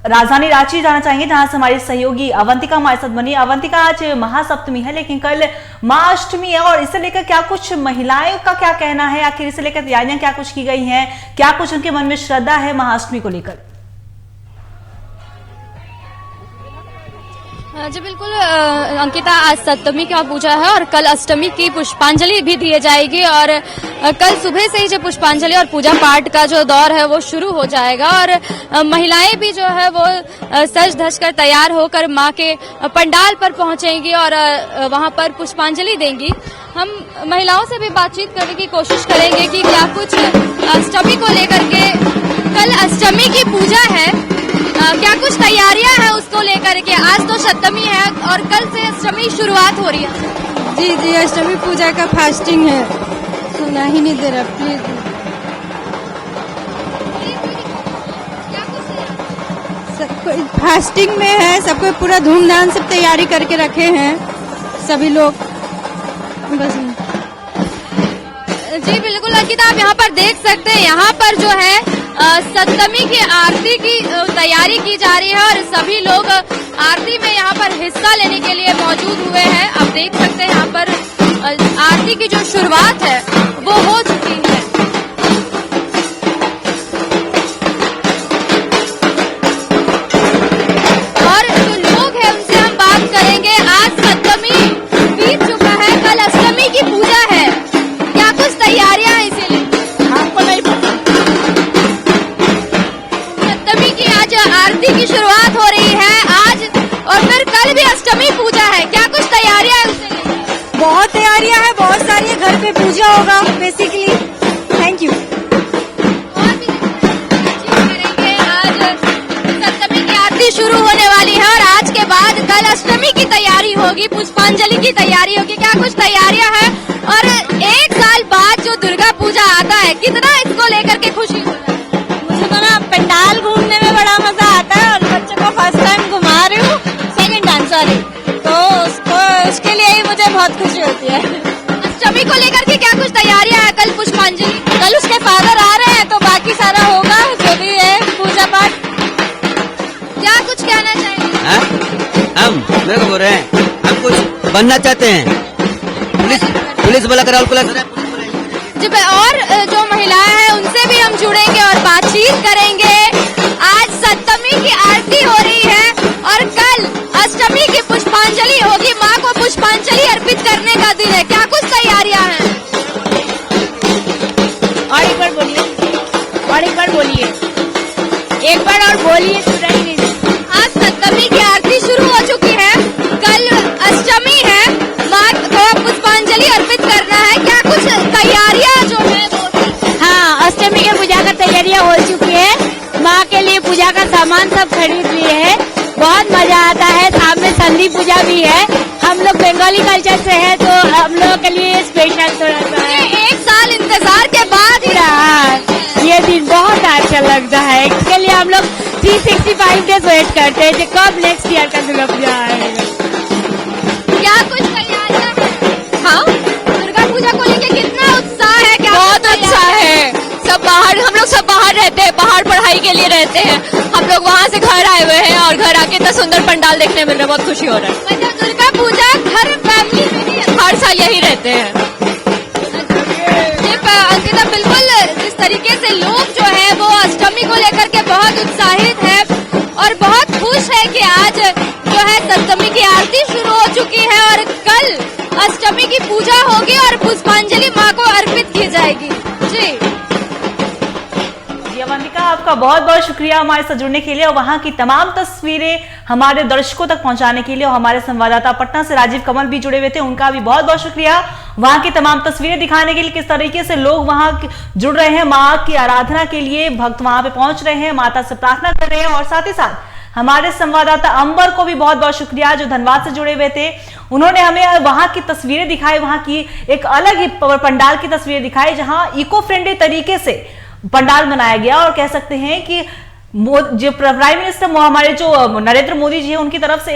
राजधानी रांची जाना चाहेंगे जहां से हमारी सहयोगी अवंतिका हमारे साथ बनी। अवंतिका, आज महासप्तमी है लेकिन कल महाअष्टमी है और इसे लेकर क्या कुछ महिलाएं का क्या कहना है, आखिर इसे लेकर तैयारियां क्या कुछ की गई हैं, क्या कुछ उनके मन में श्रद्धा है महाअष्टमी को लेकर? जी बिल्कुल अंकिता, आज सप्तमी का पूजा है और कल अष्टमी की पुष्पांजलि भी दी जाएगी और कल सुबह से ही जो पुष्पांजलि और पूजा पाठ का जो दौर है वो शुरू हो जाएगा और महिलाएं भी जो है वो सज धज कर तैयार होकर मां के पंडाल पर पहुंचेंगी और वहां पर पुष्पांजलि देंगी। हम महिलाओं से भी बातचीत करने की कोशिश करेंगे कि क्या कुछ अष्टमी को लेकर के, कल अष्टमी की पूजा है, क्या कुछ तैयारियां हैं उसको लेकर के। आज तो सप्तमी है और कल से अष्टमी शुरुआत हो रही है। जी जी, अष्टमी पूजा का फास्टिंग है, सुना ही नहीं दे रहा प्लीज। फास्टिंग में है, सबको पूरा धूमधाम से तैयारी करके रखे हैं सभी लोग बस। जी बिल्कुल अंकिता, आप यहाँ पर देख सकते हैं, यहाँ पर जो है सप्तमी की आरती की तैयारी की जा रही है और सभी लोग आरती में यहाँ पर हिस्सा लेने के लिए मौजूद हुए हैं। आप देख सकते हैं यहाँ पर आरती की जो शुरुआत है वो हो चुकी है। और जो लोग हैं उनसे हम बात करेंगे। आज सप्तमी बीत चुका है, कल अष्टमी की पूजा है, क्या कुछ तैयारियां हैं इसीलिए? सप्तमी की आज आरती की शुरुआत हो रही है आज और फिर कल भी अष्टमी पूजा है, क्या कुछ तैयारियां हैं उससे लेकर? बहुत तैयारियां हैं, बहुत सारी, घर पे पूजा होगा बेसिकली। Thank you. और भी करेंगे। आज सप्तमी की आरती शुरू होने वाली है और आज के बाद कल अष्टमी की तैयारी होगी, पुष्पांजलि की तैयारी होगी, क्या कुछ तैयारियां हैं? और 1 साल बाद जो दुर्गा पूजा आता है, कितना इसको लेकर के खुशी हो रहा है? मुझे तो ना पंडाल घूमने में बड़ा मजा आता है और बच्चों को फर्स्ट टाइम घुमा रही हूँ, सेकंड टाइम सॉरी, तो उसके लिए ही मुझे बहुत खुशी होती है। अष्टमी को लेकर के क्या कुछ तैयारियां हैं? कल पुष्पांजलि, कल उसके फादर आ रहे हैं तो बाकी सारा होगा जो भी है पूजा पाठ। क्या कुछ कहना चाहेंगे? हम मेरे को बोल रहे हैं, हम कुछ बनना चाहते हैं, पुलिस वाला का रोल जब और जो महिलाएं हैं उनसे भी हम जुड़ेंगे और बातचीत करेंगे। आज सप्तमी की आरती हो रही है और कल अष्टमी की पुष्पांजलि होगी, माँ को पुष्पांजलि अर्पित करने का दिन है, क्या कुछ तैयारियां हैं? और एक बार बोलिए, एक बार और बोलिए, सुनाई नहीं। आज सप्तमी की आरती शुरू हो चुकी है, कल अष्टमी है, माँ को पुष्पांजलि अर्पित करना है, क्या कुछ तैयारियां जो है वो? हाँ, अष्टमी के पूजा का तैयारियां हो चुकी है, माँ के लिए पूजा का सामान सब खरीद लिए है, बहुत मजा आता है। सामने संधि पूजा भी है, हम लोग बंगाली कल्चर से है तो हम लोगों के लिए स्पेशल थोड़ा सा है। 1 साल इंतजार के बाद ये दिन बहुत अच्छा लगता है, इसके लिए हम लोग 365 डेज वेट करते हैं कि कब नेक्स्ट ईयर का दुर्गा पूजा आएगा। क्या कुछ तैयारियां हैं? हाँ, दुर्गा पूजा को लेके कितना उत्साह है? क्या बहुत अच्छा है, सब बाहर, हम लोग सब बाहर रहते हैं, बाहर पढ़ाई के लिए रहते हैं, हम लोग वहाँ से घर आए हुए हैं और घर आके इतना सुंदर पंडाल देखने मिल रहा है, बहुत खुशी हो रहा है। मतलब दुर्गा पूजा घर फैमिली में हर साल यही रहते हैं। अंकिता, बिल्कुल जिस तरीके से लोग जो है वो अष्टमी को लेकर के बहुत उत्साहित है और बहुत खुश है कि आज जो है सप्तमी की आरती शुरू हो चुकी है और कल अष्टमी की पूजा होगी और पुष्पांजलि माँ को अर्पित की जाएगी। जी अवंतिका, आपका बहुत बहुत शुक्रिया हमारे साथ जुड़ने के लिए और वहां की तमाम तस्वीरें हमारे दर्शकों तक पहुंचाने के लिए। और हमारे संवाददाता पटना से राजीव कमल भी जुड़े हुए थे, उनका भी बहुत बहुत शुक्रिया वहां की तमाम तस्वीरें दिखाने के लिए, किस तरीके से लोग वहां जुड़ रहे हैं, माँ की आराधना के लिए भक्त वहां पे पहुंच रहे हैं, माता से प्रार्थना कर रहे हैं। और साथ ही साथ हमारे संवाददाता अंबर को भी बहुत बहुत शुक्रिया जो धनबाद से जुड़े हुए थे, उन्होंने हमें वहां की तस्वीरें दिखाई, वहां की एक अलग ही पंडाल की तस्वीरें दिखाई जहां इको फ्रेंडली तरीके से पंडाल बनाया गया। और कह सकते हैं कि जो प्राइम मिनिस्टर हमारे जो नरेंद्र मोदी जी है उनकी तरफ से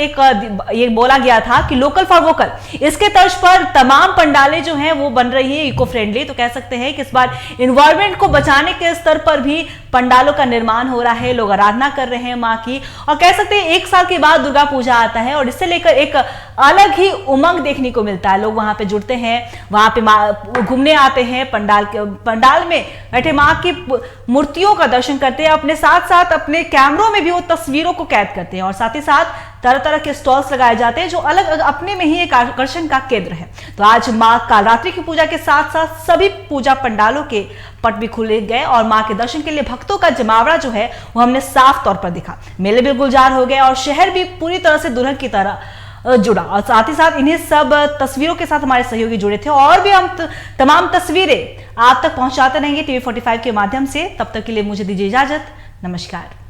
ये बोला गया था कि लोकल फॉर वोकल, इसके तर्ज पर तमाम पंडालें जो हैं वो बन रही है इको फ्रेंडली। तो कह सकते हैं कि इस बार एनवायरमेंट को बचाने के स्तर पर भी पंडालों का निर्माण हो रहा है, लोग आराधना कर रहे हैं माँ की। और कह सकते हैं 1 साल के बाद दुर्गा पूजा आता है और इससे लेकर एक अलग ही उमंग देखने को मिलता है। लोग वहां पे जुड़ते हैं, वहां पे घूमने आते हैं, पंडाल में बैठे माँ की मूर्तियों का दर्शन करते हैं, अपने साथ साथ अपने कैमरों में भी वो तस्वीरों को कैद करते हैं। और साथ ही साथ तरह तरह के स्टॉल्स लगाए जाते हैं जो अलग अपने में ही एक आकर्षण का केंद्र है। तो आज माँ कालरात्रि की पूजा के साथ साथ सभी पूजा पंडालों के पट भी खुले गए और माँ के दर्शन के लिए भक्तों का जमावड़ा जो है वो हमने साफ तौर पर दिखा। मेले भी गुलजार हो गए और शहर भी पूरी तरह से दुल्हन की तरह जुड़ा। और साथ ही साथ इन्हीं सब तस्वीरों के साथ हमारे सहयोगी जुड़े थे और भी हम तमाम तस्वीरें आप तक पहुंचाते रहेंगे TV45 के माध्यम से। तब तक के लिए मुझे दीजिए इजाजत, नमस्कार।